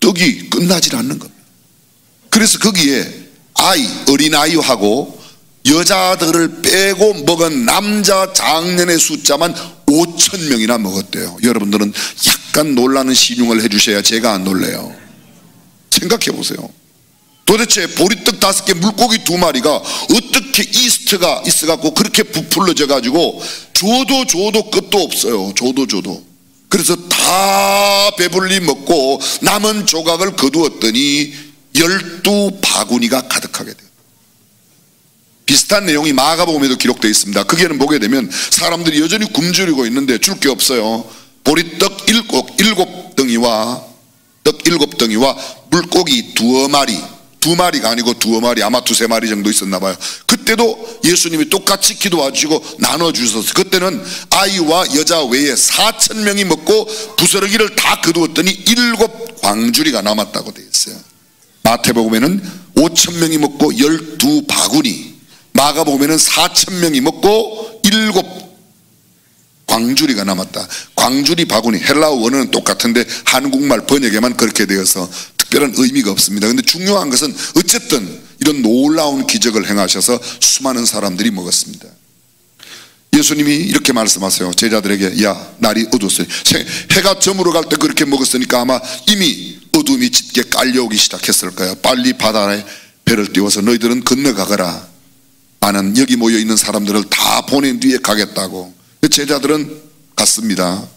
떡이 끝나질 않는 겁니다. 그래서 거기에 어린아이하고 여자들을 빼고 먹은 남자 장년의 숫자만 5,000명이나 먹었대요. 여러분들은 약간 놀라는 신용을 해주셔야 제가 안 놀래요. 생각해 보세요. 도대체 보리떡 5개, 물고기 2마리가 어떻게 이스트가 있어갖고 그렇게 부풀러져 가지고 줘도 끝도 없어요. 줘도. 그래서 다 배불리 먹고 남은 조각을 거두었더니 12바구니가 가득하게 돼요. 비슷한 내용이 마가복음에도 기록되어 있습니다. 거기에는 보게 되면 사람들이 여전히 굶주리고 있는데 줄 게 없어요. 보리떡 7덩이와 떡 7덩이와 물고기 2마리가 아니고 2마리, 아마 2-3마리 정도 있었나 봐요. 그때도 예수님이 똑같이 기도해 주시고 나눠주셔서 그때는 아이와 여자 외에 4,000명이 먹고 부스러기를 다 거두었더니 7광주리가 남았다고 되어 있어요. 마태복음에는 5,000명이 먹고 12바구니, 마가복음에는 4,000명이 먹고 7광주리가 남았다. 광주리, 바구니, 헬라어 원어는 똑같은데 한국말 번역에만 그렇게 되어서 특별한 의미가 없습니다. 근데 중요한 것은 어쨌든 이런 놀라운 기적을 행하셔서 수많은 사람들이 먹었습니다. 예수님이 이렇게 말씀하세요. 제자들에게, 야, 날이 어두웠어요. 해가 저물어 갈 때 그렇게 먹었으니까 아마 이미 어둠이 짙게 깔려오기 시작했을 거예요. 빨리 바다에 배를 띄워서 너희들은 건너가거라. 나는 여기 모여있는 사람들을 다 보낸 뒤에 가겠다고. 제자들은 갔습니다.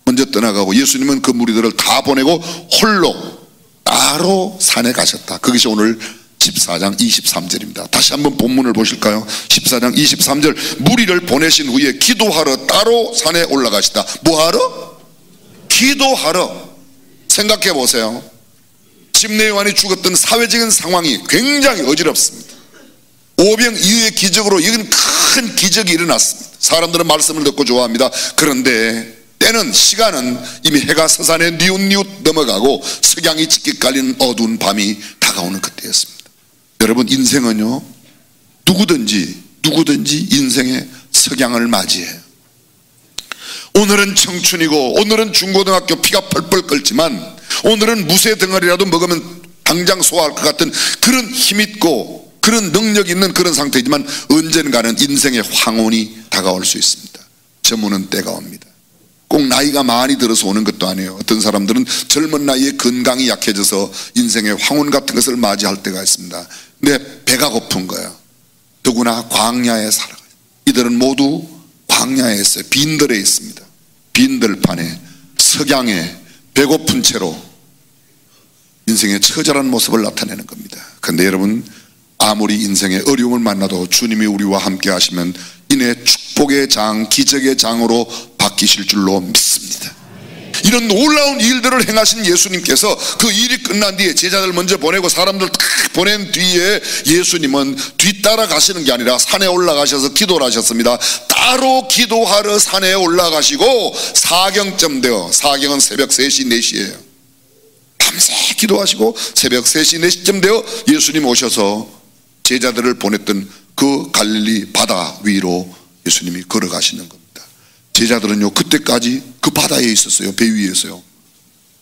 먼저 떠나가고 예수님은 그 무리들을 다 보내고 홀로 따로 산에 가셨다. 그것이 오늘 14장 23절입니다. 다시 한번 본문을 보실까요? 14장 23절, 무리를 보내신 후에 기도하러 따로 산에 올라가시다. 뭐하러? 기도하러. 생각해 보세요. 침례 요한이 죽었던 사회적인 상황이 굉장히 어지럽습니다. 오병이어의 기적으로 이건 큰 기적이 일어났습니다. 사람들은 말씀을 듣고 좋아합니다. 그런데 때는, 시간은 이미 해가 서산에 뉘웃뉘웃 넘어가고 석양이 짙게 깔리는 어두운 밤이 다가오는 그때였습니다. 여러분, 인생은요, 누구든지 인생의 석양을 맞이해요. 오늘은 청춘이고 오늘은 중고등학교 피가 펄펄 끓지만 오늘은 무쇠 덩어리라도 먹으면 당장 소화할 것 같은 그런 힘있고 그런 능력 있는 그런 상태이지만 언젠가는 인생의 황혼이 다가올 수 있습니다. 저무는 때가 옵니다. 꼭 나이가 많이 들어서 오는 것도 아니에요. 어떤 사람들은 젊은 나이에 건강이 약해져서 인생의 황혼 같은 것을 맞이할 때가 있습니다. 근데 배가 고픈 거예요. 더구나 광야에 살아가요. 이들은 모두 광야에 있어요. 빈들에 있습니다. 빈들판에 석양에 배고픈 채로 인생의 처절한 모습을 나타내는 겁니다. 그런데 여러분, 아무리 인생의 어려움을 만나도 주님이 우리와 함께 하시면 이내 축복의 장, 기적의 장으로 바뀌실 줄로 믿습니다. 이런 놀라운 일들을 행하신 예수님께서 그 일이 끝난 뒤에 제자들 먼저 보내고 사람들 딱 보낸 뒤에 예수님은 뒤따라 가시는 게 아니라 산에 올라가셔서 기도를 하셨습니다. 따로 기도하러 산에 올라가시고 사경쯤 되어, 사경은 새벽 3시 4시예요 밤새 기도하시고 새벽 3시 4시쯤 되어 예수님 오셔서 제자들을 보냈던 그 갈릴리 바다 위로 예수님이 걸어가시는 겁니다. 제자들은요, 그때까지 그 바다에 있었어요. 배 위에서요.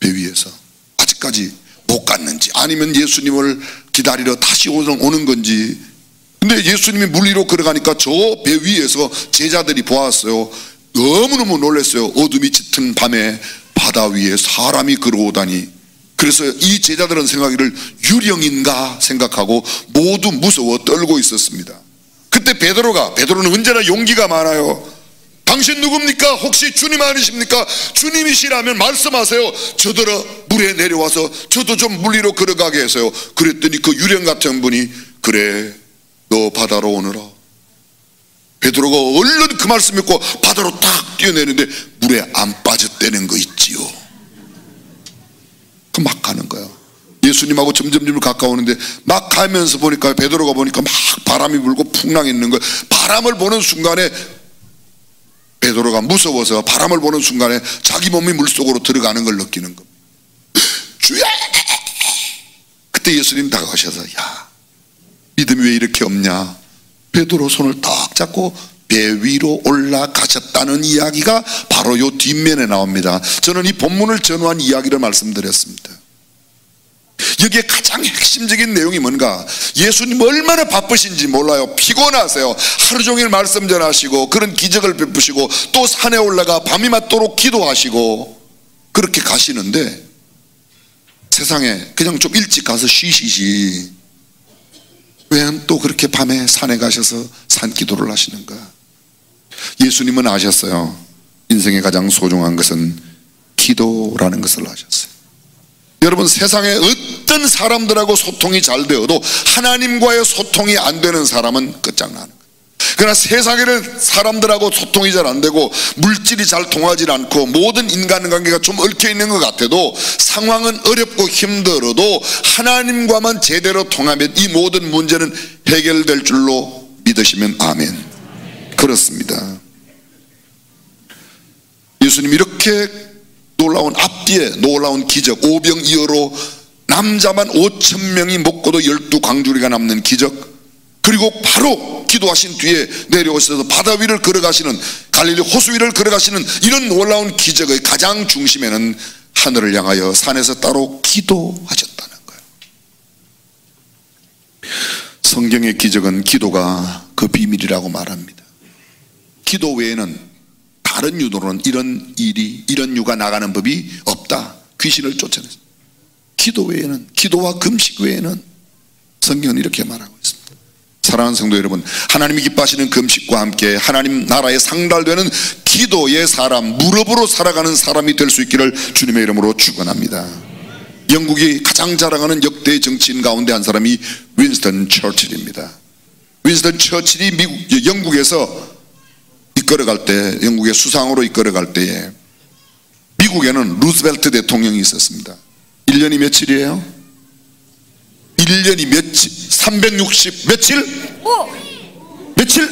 배 위에서 아직까지 못 갔는지 아니면 예수님을 기다리러 다시 오는 건지. 근데 예수님이 물 위로 걸어가니까 저 배 위에서 제자들이 보았어요. 너무너무 놀랐어요. 어둠이 짙은 밤에 바다 위에 사람이 걸어오다니. 그래서 이 제자들은 생각하기를 유령인가 생각하고 모두 무서워 떨고 있었습니다. 그때 베드로는 언제나 용기가 많아요. 당신 누굽니까? 혹시 주님 아니십니까? 주님이시라면 말씀하세요. 저더러 물에 내려와서 저도 좀 물 위로 걸어가게 해서요. 그랬더니 그 유령 같은 분이, 그래, 너 바다로 오너라. 베드로가 얼른 그 말씀 믿고 바다로 딱 뛰어내는데 물에 안 빠졌다는 거 있지요. 그 막 가는 거예요. 예수님하고 점점 가까우는데 막 가면서 보니까 베드로가 보니까 막 바람이 불고 풍랑이 있는 거예요. 바람을 보는 순간에 베드로가 무서워서 바람을 보는 순간에 자기 몸이 물속으로 들어가는 걸 느끼는 겁니다. 주야! 그때 예수님 다가가셔서, 야, 믿음이 왜 이렇게 없냐? 베드로 손을 딱 잡고 배 위로 올라가셨다는 이야기가 바로 요 뒷면에 나옵니다. 저는 이 본문을 전후한 이야기를 말씀드렸습니다. 여기에 가장 핵심적인 내용이 뭔가, 예수님 얼마나 바쁘신지 몰라요. 피곤하세요. 하루 종일 말씀 전하시고 그런 기적을 베푸시고 또 산에 올라가 밤이 맞도록 기도하시고 그렇게 가시는데 세상에 그냥 좀 일찍 가서 쉬시지 왜 또 그렇게 밤에 산에 가셔서 산기도를 하시는가? 예수님은 아셨어요. 인생의 가장 소중한 것은 기도라는 것을 아셨어요. 여러분, 세상에 어떤 사람들하고 소통이 잘 되어도 하나님과의 소통이 안 되는 사람은 끝장나는 거예요. 그러나 세상에는 사람들하고 소통이 잘 안 되고 물질이 잘 통하지 않고 모든 인간관계가 좀 얽혀 있는 것 같아도 상황은 어렵고 힘들어도 하나님과만 제대로 통하면 이 모든 문제는 해결될 줄로 믿으시면 아멘. 그렇습니다. 예수님 이렇게 놀라운 앞뒤에 놀라운 기적, 오병이어로 남자만 5,000명이 먹고도 12광주리가 남는 기적, 그리고 바로 기도하신 뒤에 내려오셔서 바다 위를 걸어가시는, 갈릴리 호수 위를 걸어가시는 이런 놀라운 기적의 가장 중심에는 하늘을 향하여 산에서 따로 기도하셨다는 거예요. 성경의 기적은 기도가 그 비밀이라고 말합니다. 기도 외에는 다른 유도로는 이런 유가 나가는 법이 없다. 귀신을 쫓아내서. 기도 외에는, 기도와 금식 외에는 성경은 이렇게 말하고 있습니다. 사랑하는 성도 여러분, 하나님이 기뻐하시는 금식과 함께 하나님 나라에 상달되는 기도의 사람, 무릎으로 살아가는 사람이 될 수 있기를 주님의 이름으로 축원합니다. 영국이 가장 자랑하는 역대 정치인 가운데 한 사람이 윈스턴 처칠입니다. 윈스턴 처칠이 영국에서 이끌어갈 때, 영국의 수상으로 이끌어갈 때에 미국에는 루스벨트 대통령이 있었습니다. 1년이 며칠이에요? 1년이 며칠? 360 며칠? 며칠?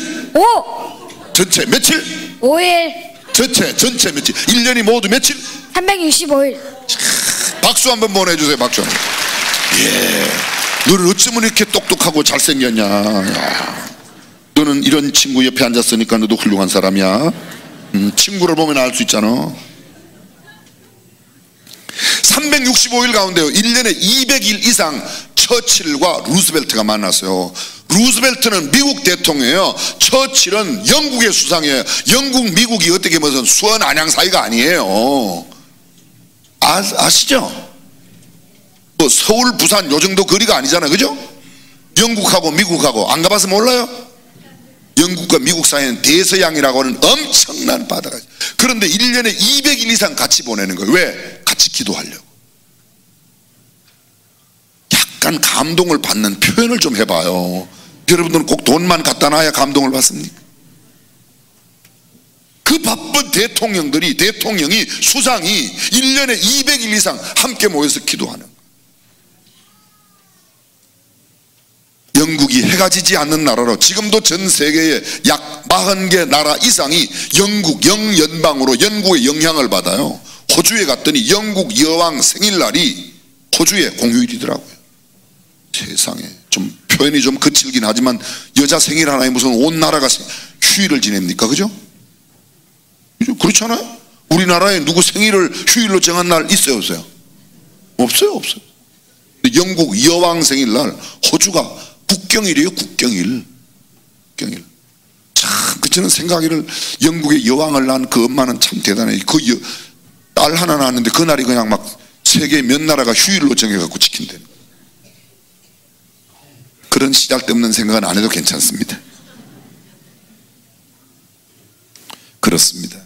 전체 며칠? 5일. 전체 며칠? 1년이 모두 며칠? 365일. 박수 한번 보내주세요. 박수. 예, 너는 어쩌면 이렇게 똑똑하고 잘생겼냐. 야, 너는 이런 친구 옆에 앉았으니까 너도 훌륭한 사람이야. 친구를 보면 알 수 있잖아. 365일 가운데요 1년에 200일 이상 처칠과 루스벨트가 만났어요. 루스벨트는 미국 대통령이에요. 처칠은 영국의 수상이에요. 영국 미국이 어떻게 무슨 수원 안양 사이가 아니에요. 아시죠? 뭐 서울 부산 요 정도 거리가 아니잖아요. 그죠? 영국하고 미국하고 안 가봐서 몰라요? 영국과 미국 사이에는 대서양이라고 하는 엄청난 바다가 있어요. 그런데 1년에 200일 이상 같이 보내는 거예요. 왜? 같이 기도하려고. 약간 감동을 받는 표현을 좀 해봐요. 여러분들은 꼭 돈만 갖다 놔야 감동을 받습니까? 그 바쁜 대통령이 수상이 1년에 200일 이상 함께 모여서 기도하는 거예요. 영국이 해가 지지 않는 나라로 지금도 전 세계에 약 40개 나라 이상이 영국 영연방으로 영국의 영향을 받아요. 호주에 갔더니 영국 여왕 생일날이 호주의 공휴일이더라고요. 세상에, 좀 표현이 좀 거칠긴 하지만 여자 생일 하나에 무슨 온 나라가 휴일을 지냅니까? 그죠? 그렇잖아요? 우리나라에 누구 생일을 휴일로 정한 날 있어요? 없어요? 없어요. 영국 여왕 생일날 호주가 국경일이에요. 국경일. 참, 저는 생각하기를 영국의 여왕을 낳은 그 엄마는 참 대단해. 그 딸 하나 낳았는데 그날이 그냥 막 세계 몇 나라가 휴일로 정해갖고 지킨대. 그런 씨알데없는 생각은 안 해도 괜찮습니다. 그렇습니다.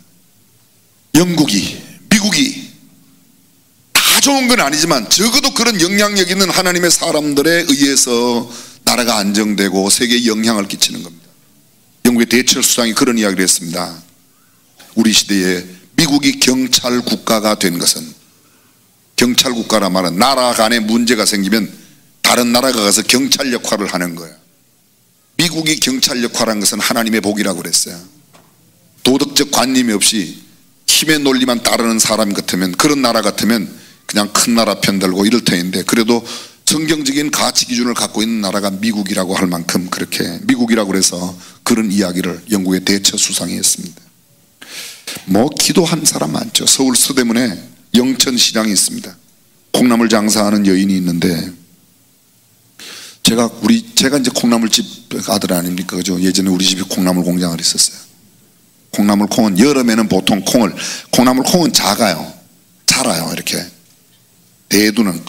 영국이, 미국이 다 좋은 건 아니지만 적어도 그런 영향력 있는 하나님의 사람들에 의해서 나라가 안정되고 세계에 영향을 끼치는 겁니다. 영국의 대철 수상이 그런 이야기를 했습니다. 우리 시대에 미국이 경찰 국가가 된 것은, 경찰 국가라 말은 나라 간에 문제가 생기면 다른 나라가 가서 경찰 역할을 하는 거예요. 미국이 경찰 역할을 한 것은 하나님의 복이라고 그랬어요. 도덕적 관념이 없이 힘의 논리만 따르는 사람 같으면, 그런 나라 같으면 그냥 큰 나라 편들고 이럴 텐데, 그래도 성경적인 가치 기준을 갖고 있는 나라가 미국이라고 할 만큼 그렇게 미국이라고 그래서 그런 이야기를 영국의 대처 수상이 했습니다. 뭐 기도한 사람 많죠. 서울 서대문에 영천시장이 있습니다. 콩나물 장사하는 여인이 있는데, 제가 이제 콩나물집 아들 아닙니까? 그죠? 예전에 우리 집에 콩나물 공장을 했었어요. 콩은 여름에는 보통 콩나물 콩은 작아요. 자라요. 이렇게 대두는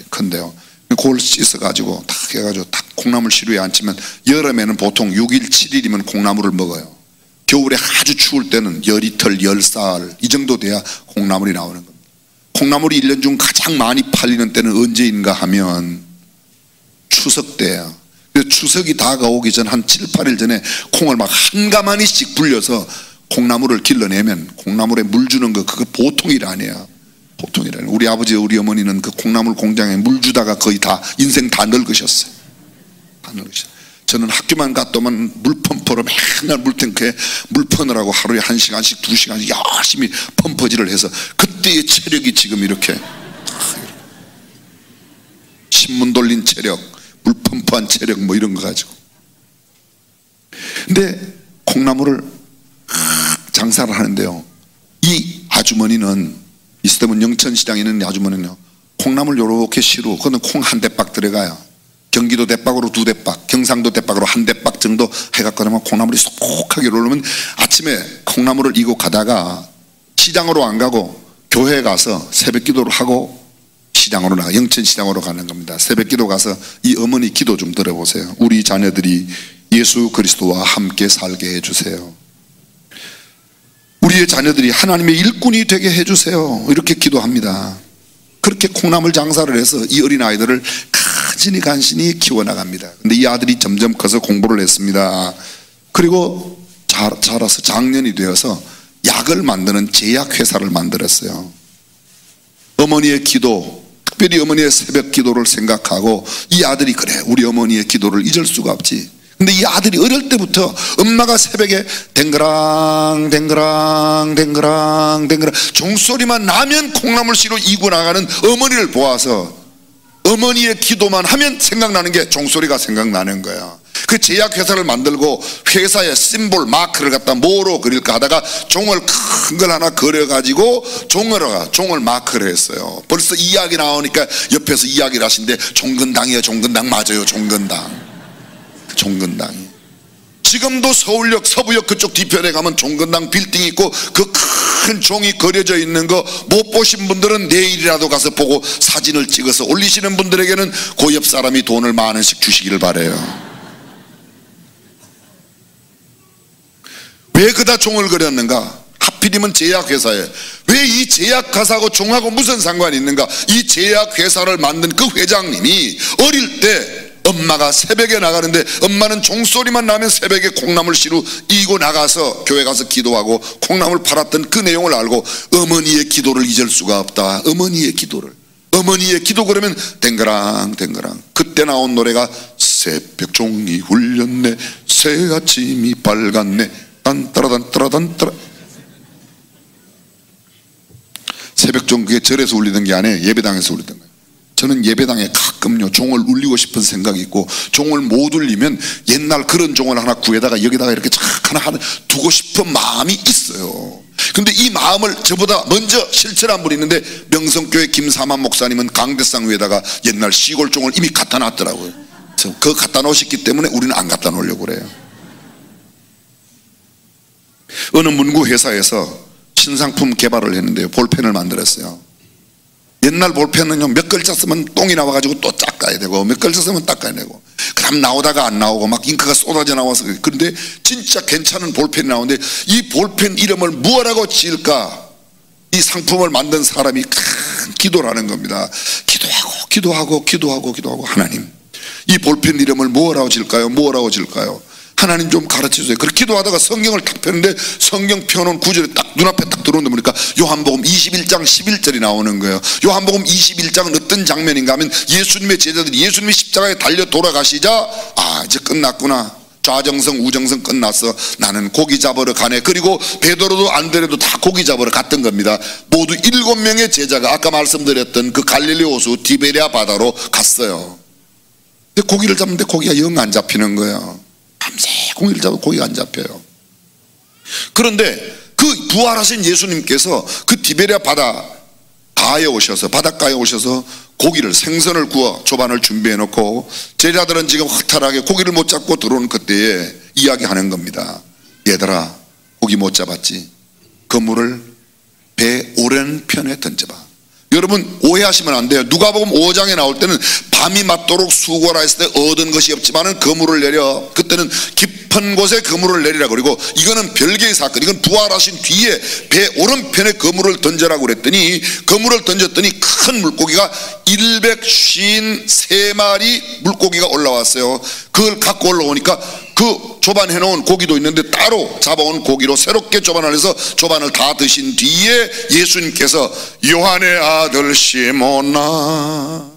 큰데요. 그걸 씻어가지고 탁 해가지고 탁 콩나물 시루에 앉히면 여름에는 보통 6일 7일이면 콩나물을 먹어요. 겨울에 아주 추울 때는 열이틀 10살 이 정도 돼야 콩나물이 나오는 겁니다. 콩나물이 1년 중 가장 많이 팔리는 때는 언제인가 하면 추석 때예요. 그래서 추석이 다가오기 전 한 7, 8일 전에 콩을 막 한 가마니씩 불려서 콩나물을 길러내면, 콩나물에 물 주는 거 그거 보통 일 아니에요. 보통 일 아니에요. 우리 아버지 우리 어머니는 그 콩나물 공장에 물 주다가 거의 다 인생 다 늙으셨어요. 저는 학교만 갔더만 물펌프로 맨날 물탱크에 물 퍼느라고 하루에 1시간씩 2시간씩 열심히 펌퍼질을 해서 그때의 체력이 지금 이렇게 신문 돌린 체력, 물 펌프한 체력 뭐 이런 거 가지고. 근데 콩나물을 장사를 하는데요, 이 아주머니는, 이 서대문 영천시장에 있는 아주머니는요, 콩나물 요렇게 시루, 그거는 콩 한 대박 들어가요. 경기도 대박으로 2대박, 경상도 대박으로 1대박 정도 해갖고 나면 콩나물이 쏙하게 올라오면 아침에 콩나물을 이고 가다가 시장으로 안 가고 교회에 가서 새벽 기도를 하고 시장으로 나가, 영천시장으로 가는 겁니다. 새벽 기도 가서 이 어머니 기도 좀 들어보세요. 우리 자녀들이 예수 그리스도와 함께 살게 해주세요. 우리의 자녀들이 하나님의 일꾼이 되게 해주세요. 이렇게 기도합니다. 그렇게 콩나물 장사를 해서 이 어린아이들을 간신히 키워나갑니다. 근데 이 아들이 점점 커서 공부를 했습니다. 그리고 자라서 장년이 되어서 약을 만드는 제약회사를 만들었어요. 어머니의 기도, 특별히 어머니의 새벽 기도를 생각하고 이 아들이, 그래 우리 어머니의 기도를 잊을 수가 없지. 근데 이 아들이 어릴 때부터 엄마가 새벽에 댕그랑 댕그랑 댕그랑 댕그랑 종소리만 나면 콩나물 씨로 이고 나가는 어머니를 보아서 어머니의 기도만 하면 생각나는 게 종소리가 생각나는 거야. 그 제약회사를 만들고 회사의 심볼 마크를 갖다 뭐로 그릴까 하다가 종을 큰 걸 하나 그려가지고 종을 마크를 했어요. 벌써 이야기 나오니까 옆에서 이야기를 하신데 종근당이에요. 종근당 맞아요. 종근당. 종근당이 지금도 서울역 서부역 그쪽 뒤편에 가면 종근당 빌딩이 있고 그 큰 종이 그려져 있는 거 못 보신 분들은 내일이라도 가서 보고 사진을 찍어서 올리시는 분들에게는 그 옆 사람이 돈을 10,000원씩 주시기를 바래요. 왜 그다 종을 그렸는가? 하필이면 제약회사에 왜 이 제약회사하고 종하고 무슨 상관이 있는가? 이 제약회사를 만든 그 회장님이 어릴 때 엄마가 새벽에 나가는데 엄마는 종소리만 나면 새벽에 콩나물 씨로 이고 나가서 교회 가서 기도하고 콩나물 팔았던 그 내용을 알고 어머니의 기도를 잊을 수가 없다. 어머니의 기도 그러면 댕그랑 댕그랑 그때 나온 노래가 새벽 종이 울렸네 새 아침이 밝았네 딴따라단따라단따라. 새벽 종 그게 절에서 울리던 게 아니에요. 예배당에서 울리던 거예요. 저는 예배당에 가끔요 종을 울리고 싶은 생각이 있고 종을 못 울리면 옛날 그런 종을 하나 구해다가 여기다가 이렇게 쫙 하나 두고 싶은 마음이 있어요. 근데 이 마음을 저보다 먼저 실천한 분이 있는데 명성교회 김사만 목사님은 강대상 위에다가 옛날 시골 종을 이미 갖다 놨더라고요. 그거 갖다 놓으셨기 때문에 우리는 안 갖다 놓으려고 그래요. 어느 문구 회사에서 신상품 개발을 했는데요 볼펜을 만들었어요. 옛날 볼펜은요 몇 글자 쓰면 똥이 나와가지고 또 닦아야 되고 몇 글자 쓰면 닦아야 되고 그 다음 나오다가 안 나오고 막 잉크가 쏟아져 나와서 그런데 진짜 괜찮은 볼펜이 나오는데 이 볼펜 이름을 무엇라고 지을까? 이 상품을 만든 사람이 큰 기도를 하는 겁니다. 기도하고 하나님 이 볼펜 이름을 무엇라고 지을까요? 하나님 좀 가르쳐주세요. 그렇게 기도하다가 성경을 딱 펴는데 성경 펴놓은 구절이 딱 눈앞에 딱 들어오는데 보니까 요한복음 21장 11절이 나오는 거예요. 요한복음 21장은 어떤 장면인가 하면 예수님의 제자들이 예수님이 십자가에 달려 돌아가시자 이제 끝났구나. 좌정성 우정성 끝났어. 나는 고기 잡으러 가네. 그리고 베드로도 안드레도 다 고기 잡으러 갔던 겁니다. 모두 7명의 제자가 아까 말씀드렸던 그 갈릴리 호수 디베리아 바다로 갔어요. 근데 고기를 잡는데 고기가 영 안 잡히는 거예요. 밤새 고기를 잡아도 고기가 안 잡혀요. 그런데 그 부활하신 예수님께서 그 디베리아 바닷가에 오셔서 고기를 생선을 구워 조반을 준비해 놓고 제자들은 지금 허탈하게 고기를 못 잡고 들어오는 그때에 이야기하는 겁니다. 얘들아 고기 못 잡았지? 그물을 배 오른편에 던져봐. 여러분 오해하시면 안 돼요. 누가복음 5장에 나올 때는 밤이 맞도록 수고라 했을 때 얻은 것이 없지만은 그물을 내려. 그때는 깊은 곳에 그물을 내리라. 그리고 이거는 별개의 사건. 이건 부활하신 뒤에 배 오른편에 그물을 던져라고 그랬더니 그물을 던졌더니 큰 물고기가 153마리 물고기가 올라왔어요. 그걸 갖고 올라오니까 그 조반해 놓은 고기도 있는데 따로 잡아온 고기로 새롭게 조반을 해서 조반을 다 드신 뒤에 예수님께서 요한의 아들 시몬아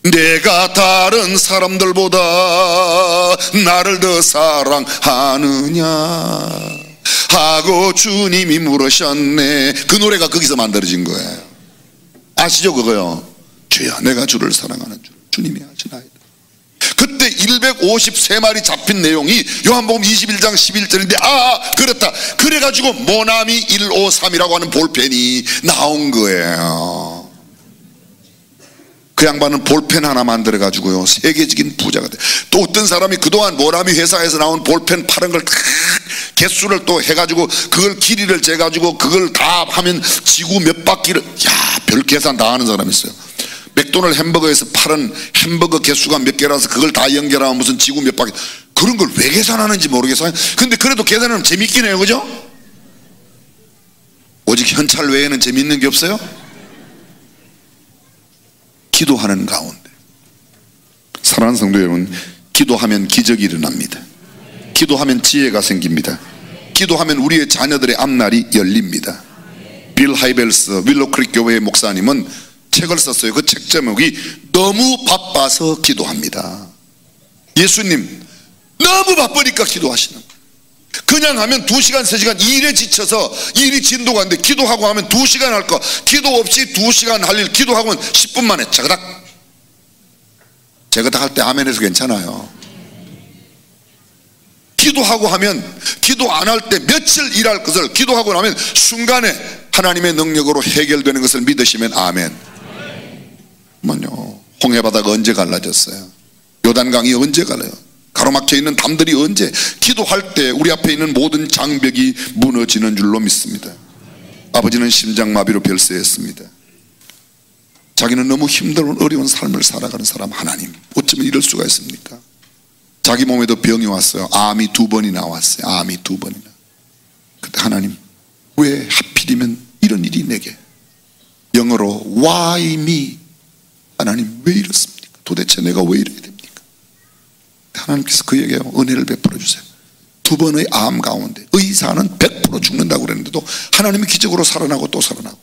내가 다른 사람들보다 나를 더 사랑하느냐 하고 주님이 물으셨네. 그 노래가 거기서 만들어진 거예요. 아시죠 그거요? 주야 내가 주를 사랑하는 줄 주님이 아시나이다. 그때 153마리 잡힌 내용이 요한복음 21장 11절인데 그렇다. 그래가지고 모나미 153이라고 하는 볼펜이 나온 거예요. 그 양반은 볼펜 하나 만들어가지고요 세계적인 부자가 돼. 또 어떤 사람이 그동안 모나미 회사에서 나온 볼펜 파는 걸 다 개수를 또 해가지고 그걸 길이를 재가지고 그걸 다 하면 지구 몇 바퀴를 별 계산 다 하는 사람이 있어요. 맥도날드 햄버거에서 파는 햄버거 개수가 몇 개라서 그걸 다 연결하면 무슨 지구 몇 바퀴 그런 걸 왜 계산하는지 모르겠어요. 근데 그래도 계산하면 재밌긴 해요. 그죠? 오직 현찰 외에는 재밌는 게 없어요. 기도하는 가운데 사랑하는 성도 여러분 기도하면 기적이 일어납니다. 기도하면 지혜가 생깁니다. 기도하면 우리의 자녀들의 앞날이 열립니다. 빌 하이벨스 윌로크릭 교회의 목사님은 책을 썼어요. 그 책 제목이 너무 바빠서 기도합니다. 예수님 너무 바쁘니까 기도하시는 거예요. 그냥 하면 2시간 3시간 일에 지쳐서 일이 진도가 안 돼. 기도하고 하면 2시간 할 거, 기도 없이 2시간 할 일 기도하고는 10분 만에 자그닥 할 때 아멘해서 괜찮아요. 기도하고 하면, 기도 안 할 때 며칠 일할 것을 기도하고 나면 순간에 하나님의 능력으로 해결되는 것을 믿으시면 아멘. 홍해바다가 언제 갈라졌어요? 요단강이 언제 갈라요? 가로막혀 있는 담들이 언제? 기도할 때 우리 앞에 있는 모든 장벽이 무너지는 줄로 믿습니다. 아버지는 심장마비로 별세했습니다. 자기는 너무 힘들고 어려운 삶을 살아가는 사람, 하나님 어쩌면 이럴 수가 있습니까? 자기 몸에도 병이 왔어요. 암이 2번이나 왔어요. 암이 2번이나. 그때 하나님 왜 하필이면 이런 일이 내게? 영어로 Why me? 하나님 왜 이렇습니까? 도대체 내가 왜 이래야 됩니까? 하나님께서 그에게 은혜를 베풀어 주세요. 2번의 암 가운데 의사는 100% 죽는다고 그랬는데도 하나님이 기적으로 살아나고 또 살아나고,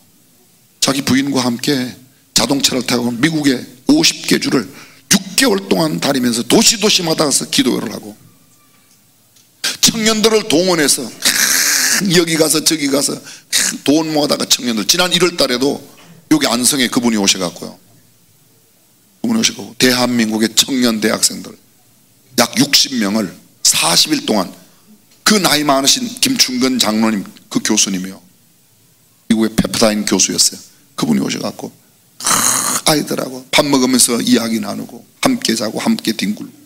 자기 부인과 함께 자동차를 타고 미국의 50개 주를 6개월 동안 다니면서 도시마다 가서 기도를 하고, 청년들을 동원해서 여기 가서 저기 가서 돈 모아다가 청년들, 지난 1월 달에도 여기 안성에 그분이 오셔갖고요, 대한민국의 청년 대학생들 약 60명을 40일 동안, 그 나이 많으신 김충근 장로님, 그 교수님이요, 미국의 페퍼다인 교수였어요. 그분이 오셔갖고 아이들하고 밥 먹으면서 이야기 나누고 함께 자고 함께 뒹굴고,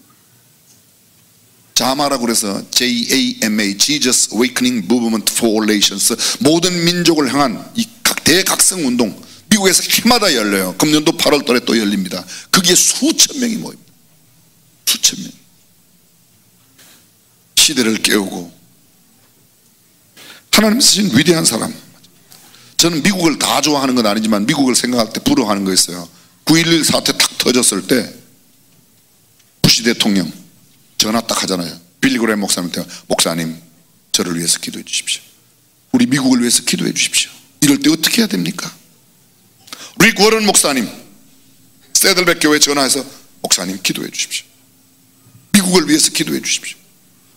자마라고 그래서 JAMA Jesus Awakening Movement for All Nations, 모든 민족을 향한 이 대각성 운동, 미국에서 해마다 열려요. 금년도 8월 달에 또 열립니다. 거기에 수천 명이 모입니다. 수천 명. 시대를 깨우고, 하나님 쓰신 위대한 사람. 저는 미국을 다 좋아하는 건 아니지만 미국을 생각할 때 부러워하는 거 있어요. 9.11 사태 탁 터졌을 때 부시 대통령 전화 딱 하잖아요. 빌리 그레이엄 목사님한테, 목사님 저를 위해서 기도해 주십시오. 우리 미국을 위해서 기도해 주십시오. 이럴 때 어떻게 해야 됩니까? 릭 워런 목사님 세들백 교회 전화해서, 목사님 기도해 주십시오. 미국을 위해서 기도해 주십시오.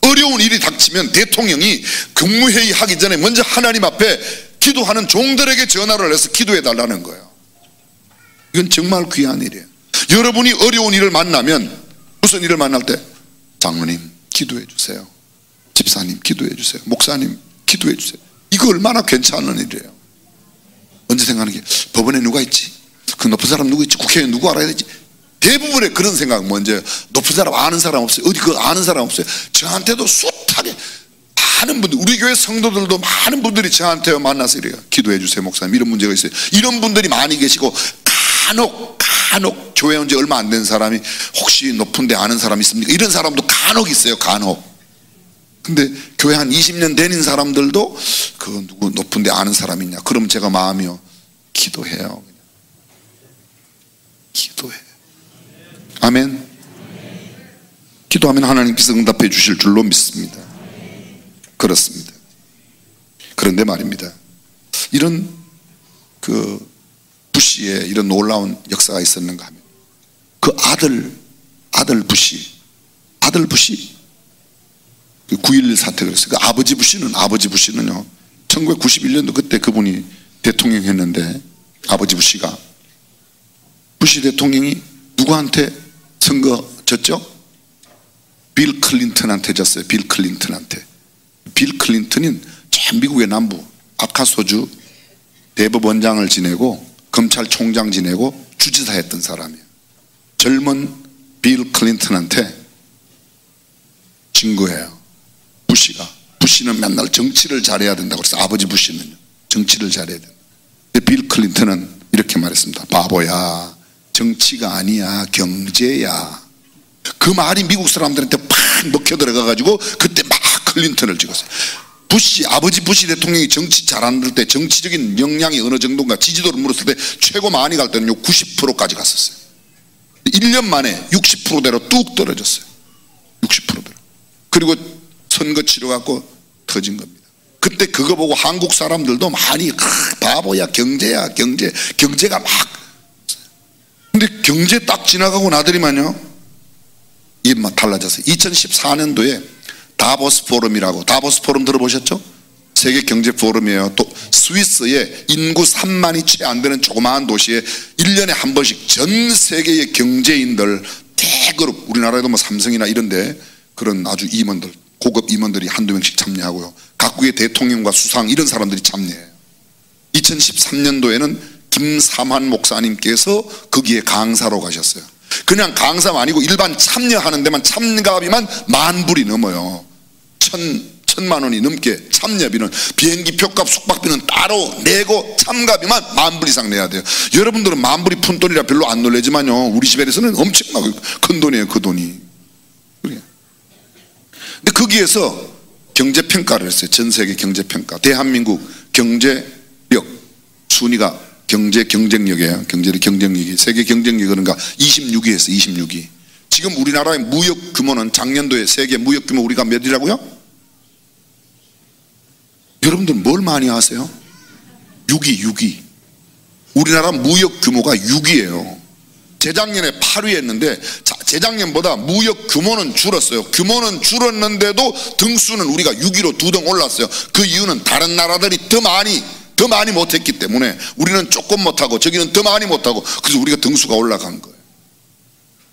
어려운 일이 닥치면 대통령이 국무회의 하기 전에 먼저 하나님 앞에 기도하는 종들에게 전화를 해서 기도해 달라는 거예요. 이건 정말 귀한 일이에요. 여러분이 어려운 일을 만나면, 무슨 일을 만날 때 장로님 기도해 주세요, 집사님 기도해 주세요, 목사님 기도해 주세요. 이거 얼마나 괜찮은 일이에요. 언제 생각하는 게, 법원에 누가 있지? 그 높은 사람 누구 있지? 국회의원 누구 알아야 되지? 대부분의 그런 생각, 먼저 높은 사람 아는 사람 없어요? 어디 그 아는 사람 없어요? 저한테도 숱하게 많은 분들, 우리 교회 성도들도 많은 분들이 저한테 만나서 이래요. 기도해 주세요 목사님, 이런 문제가 있어요. 이런 분들이 많이 계시고, 간혹 교회 온 지 얼마 안 된 사람이 혹시 높은 데 아는 사람 있습니까? 이런 사람도 간혹 있어요. 간혹. 근데 교회 한 20년 된 사람들도 그 누구 높은 데 아는 사람 있냐? 그럼 제가 마음이요, 기도해요. 기도해. 아멘. 기도하면 하나님께서 응답해 주실 줄로 믿습니다. 그렇습니다. 그런데 말입니다, 이런 그 부시에 이런 놀라운 역사가 있었는가 하면, 그 아들 부시 9.11 사태 그랬어요. 그 아버지 부시는요 1991년도 그때 그분이 대통령 했는데, 아버지 부시가, 부시 대통령이 누구한테 선거 졌죠? 빌 클린턴한테 졌어요. 빌 클린턴한테. 빌 클린턴은 전 미국의 남부 아카소주 대법원장을 지내고 검찰총장 지내고 주지사 했던 사람이에요. 젊은 빌 클린턴한테 진 거예요. 부시는 맨날 정치를 잘해야 된다고 그래서, 아버지 부시는요 정치를 잘해야 된다. 근데 빌 클린턴은 이렇게 말했습니다. 바보야, 정치가 아니야, 경제야. 그 말이 미국 사람들한테 팍 먹혀 들어가가지고 그때 막 클린턴을 찍었어요. 아버지 부시 대통령이 정치 잘하는 때 정치적인 역량이 어느 정도인가 지지도를 물었을 때 최고 많이 갈 때는요 90%까지 갔었어요. 1년 만에 60%대로 뚝 떨어졌어요. 60%대로. 그리고 선거 치러갖고 터진 겁니다. 그때 그거 보고 한국 사람들도 많이 바보야, 경제야, 경제가 막. 근데 경제 딱 지나가고 나더니만요, 입맛 달라졌어요. 2014년도에 다보스 포럼이라고, 다보스 포럼 들어보셨죠? 세계 경제 포럼이에요. 또 스위스의 인구 3만이 채 안 되는 조그마한 도시에 1년에 한 번씩 전 세계의 경제인들 대그룹, 우리나라에도 뭐 삼성이나 이런데 그런 아주 임원들, 고급 임원들이 한두 명씩 참여하고요. 각국의 대통령과 수상 이런 사람들이 참여해요. 2013년도에는 김삼환 목사님께서 거기에 강사로 가셨어요. 그냥 강사가 아니고 일반 참여하는 데만 참가비만 10,000불이 넘어요. 1,000만 원이 넘게 참여비는, 비행기 표값 숙박비는 따로 내고 참가비만 10,000불 이상 내야 돼요. 여러분들은 10,000불이 푼돈이라 별로 안 놀라지만요, 우리 집에서는 엄청나게 큰 돈이에요. 그 돈이. 근데 거기에서 경제평가를 했어요. 전 세계 경제평가. 대한민국 경제력 순위가 경제 경쟁력이에요. 경제력 경쟁력이 세계 경쟁력 그런가 26위에서 26위. 지금 우리나라의 무역 규모는 작년도에 세계 무역 규모 우리가 몇이라고요? 여러분들 뭘 많이 아세요? 6위. 우리나라 무역 규모가 6위예요. 재작년에 8위 했는데 재작년보다 무역 규모는 줄었어요. 규모는 줄었는데도 등수는 우리가 6위로 2등 올랐어요. 그 이유는 다른 나라들이 더 많이 못했기 때문에 우리는 조금 못하고 저기는 더 많이 못하고, 그래서 우리가 등수가 올라간 거예요.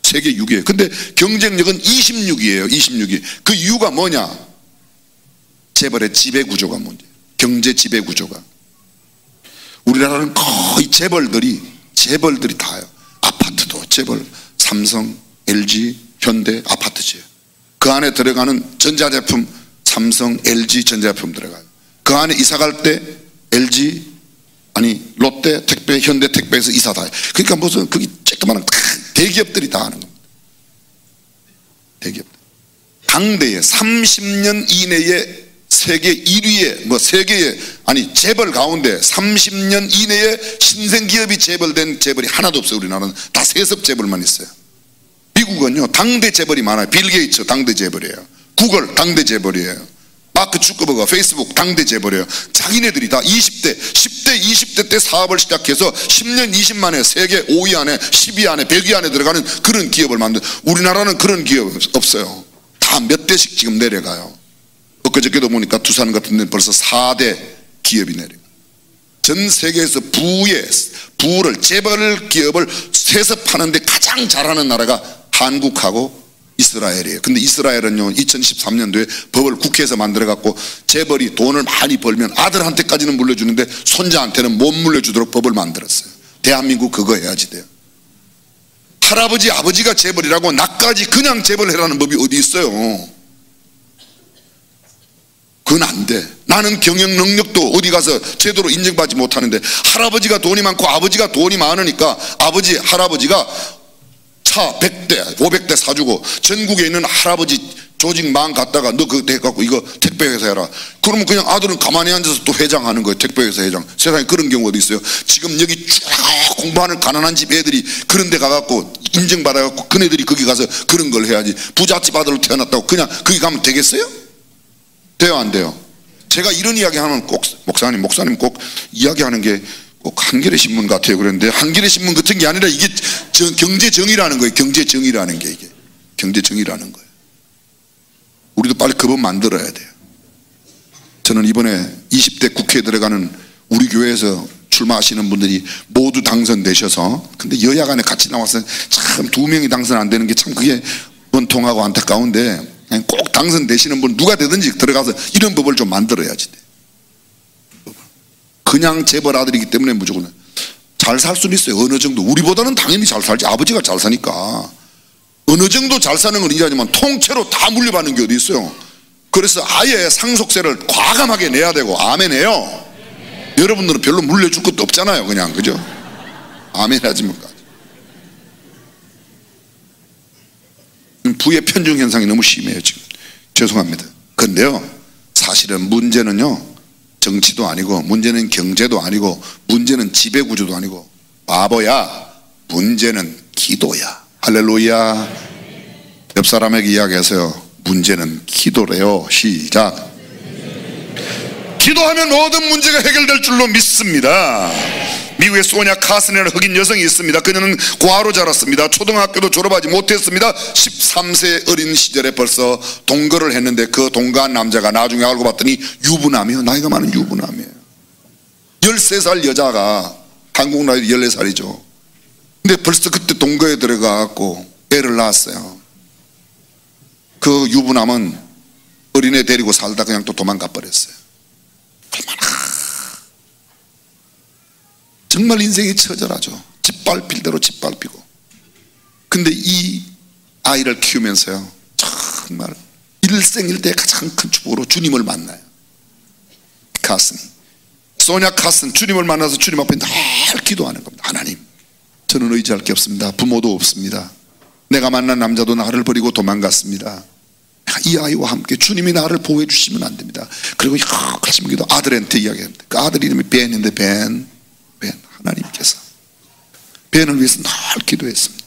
세계 6위예요. 근데 경쟁력은 26위예요. 26위. 그 이유가 뭐냐? 재벌의 지배구조가 문제예요. 경제 지배구조가. 우리나라는 거의 재벌들이 다예요. 아파트도 재벌, 삼성, LG, 현대 아파트지요. 그 안에 들어가는 전자제품, 삼성, LG 전자제품 들어가요. 그 안에 이사 갈 때 LG, 롯데 택배, 현대 택배에서 이사 다 해요. 그러니까 무슨 거기 쬐끄만한 대기업들이 다 하는 겁니다. 대기업. 당대에 30년 이내에 세계 1위에 세계에 재벌 가운데 30년 이내에 신생기업이 재벌된 재벌이 하나도 없어요. 우리나라는 다 세습 재벌만 있어요. 미국은요 당대 재벌이 많아요. 빌 게이츠 당대 재벌이에요. 구글 당대 재벌이에요. 마크 주커버가 페이스북 당대 재벌이에요. 자기네들이 다 20대, 10대, 20대 때 사업을 시작해서 10년, 20만에 세계 5위 안에, 10위 안에, 100위 안에 들어가는 그런 기업을 만든. 우리나라는 그런 기업 없어요. 다 몇 대씩 지금 내려가요. 엊그저께도 보니까 두산 같은 데는 벌써 4대 기업이 내려가요. 전 세계에서 부를 재벌 기업을 세습하는 데 가장 잘하는 나라가 한국하고 이스라엘이에요. 근데 이스라엘은요 2013년도에 법을 국회에서 만들어 갖고 재벌이 돈을 많이 벌면 아들한테까지는 물려주는데 손자한테는 못 물려주도록 법을 만들었어요. 대한민국 그거 해야지 돼요. 할아버지 아버지가 재벌이라고 나까지 그냥 재벌해라는 법이 어디 있어요. 그건 안 돼. 나는 경영 능력도 어디 가서 제대로 인정받지 못하는데 할아버지가 돈이 많고 아버지가 돈이 많으니까 할아버지가 차 100대 500대 사주고 전국에 있는 할아버지 조직망 갖다가 너 그거 해갖고 이거 택배회사 해라. 그러면 그냥 아들은 가만히 앉아서 또 회장하는 거예요. 택배회사 회장. 세상에 그런 경우 어디 있어요. 지금 여기 쭉 공부하는 가난한 집 애들이 그런 데 가갖고 인정받아갖고 그네들이 거기 가서 그런 걸 해야지. 부잣집 아들로 태어났다고 그냥 거기 가면 되겠어요? 돼요 안 돼요? 제가 이런 이야기 하면 꼭 목사님 꼭 이야기하는 게 꼭 한겨레 신문 같아요. 그런데 한겨레 신문 같은 게 아니라 이게 경제정의라는 거예요. 경제정의라는 게 이게 경제정의라는 거예요. 우리도 빨리 그 법 만들어야 돼요. 저는 이번에 20대 국회에 들어가는 우리 교회에서 출마하시는 분들이 모두 당선되셔서, 근데 여야 간에 같이 나와서 참 2명이 당선 안 되는 게 참 그게 원통하고 안타까운데, 꼭 당선되시는 분 누가 되든지 들어가서 이런 법을 좀 만들어야지 돼. 그냥 재벌 아들이기 때문에 무조건 잘 살 수는 있어요. 어느 정도. 우리보다는 당연히 잘 살지. 아버지가 잘 사니까. 어느 정도 잘 사는 건 이야기하지만 통째로 다 물려받는 게 어디 있어요. 그래서 아예 상속세를 과감하게 내야 되고. 아멘해요. 여러분들은 별로 물려줄 것도 없잖아요. 그냥 그죠? 아멘 하지 뭡니까? 부의 편중 현상이 너무 심해요 지금. 죄송합니다. 근데요 사실은 문제는요 정치도 아니고, 문제는 경제도 아니고, 문제는 지배구조도 아니고, 바보야, 문제는 기도야. 할렐루야. 옆 사람에게 이야기하세요. 문제는 기도래요. 시작. 기도하면 모든 문제가 해결될 줄로 믿습니다. 미국의 소냐 카슨이라는 흑인 여성이 있습니다. 그녀는 고아로 자랐습니다. 초등학교도 졸업하지 못했습니다. 13세 어린 시절에 벌써 동거를 했는데 그 동거한 남자가 나중에 알고 봤더니 유부남이에요. 나이가 많은 유부남이에요. 13살 여자가 한국 나이 14살이죠. 근데 벌써 그때 동거에 들어가갖고 애를 낳았어요. 그 유부남은 어린애 데리고 살다 그냥 또 도망가 버렸어요. 얼마나 정말 인생이 처절하죠. 짓밟힐 대로 짓밟히고. 근데 이 아이를 키우면서요, 정말 일생일대의 가장 큰 축복으로 주님을 만나요. 카슨이, 소냐 카슨, 주님을 만나서 주님 앞에 늘 기도하는 겁니다. 하나님, 저는 의지할 게 없습니다. 부모도 없습니다. 내가 만난 남자도 나를 버리고 도망갔습니다. 이 아이와 함께 주님이 나를 보호해 주시면 안 됩니다. 그리고 열심히 기도 아들한테 이야기합니다. 그 아들 이름이 벤인데 벤 하나님께서 벤을 위해서 늘 기도했습니다.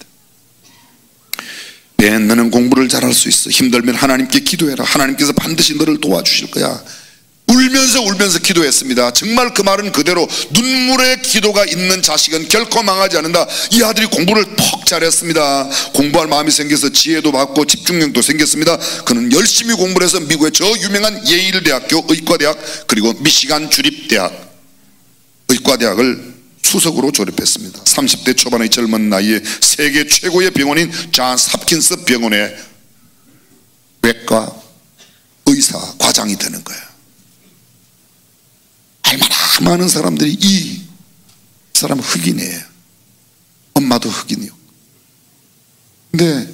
벤, 너는 공부를 잘할 수 있어. 힘들면 하나님께 기도해라. 하나님께서 반드시 너를 도와주실 거야. 울면서 기도했습니다. 정말 그 말은 그대로 눈물의 기도가 있는 자식은 결코 망하지 않는다. 이 아들이 공부를 퍽 잘했습니다. 공부할 마음이 생겨서 지혜도 받고 집중력도 생겼습니다. 그는 열심히 공부를 해서 미국의 저 유명한 예일 대학교 의과대학 그리고 미시간 주립대학 의과대학을 수석으로 졸업했습니다. 30대 초반의 젊은 나이에 세계 최고의 병원인 존스 홉킨스 병원의 외과 의사 과장이 되는 거예요. 얼마나 많은 사람들이 이 사람 흑인이에요. 엄마도 흑인이요. 근데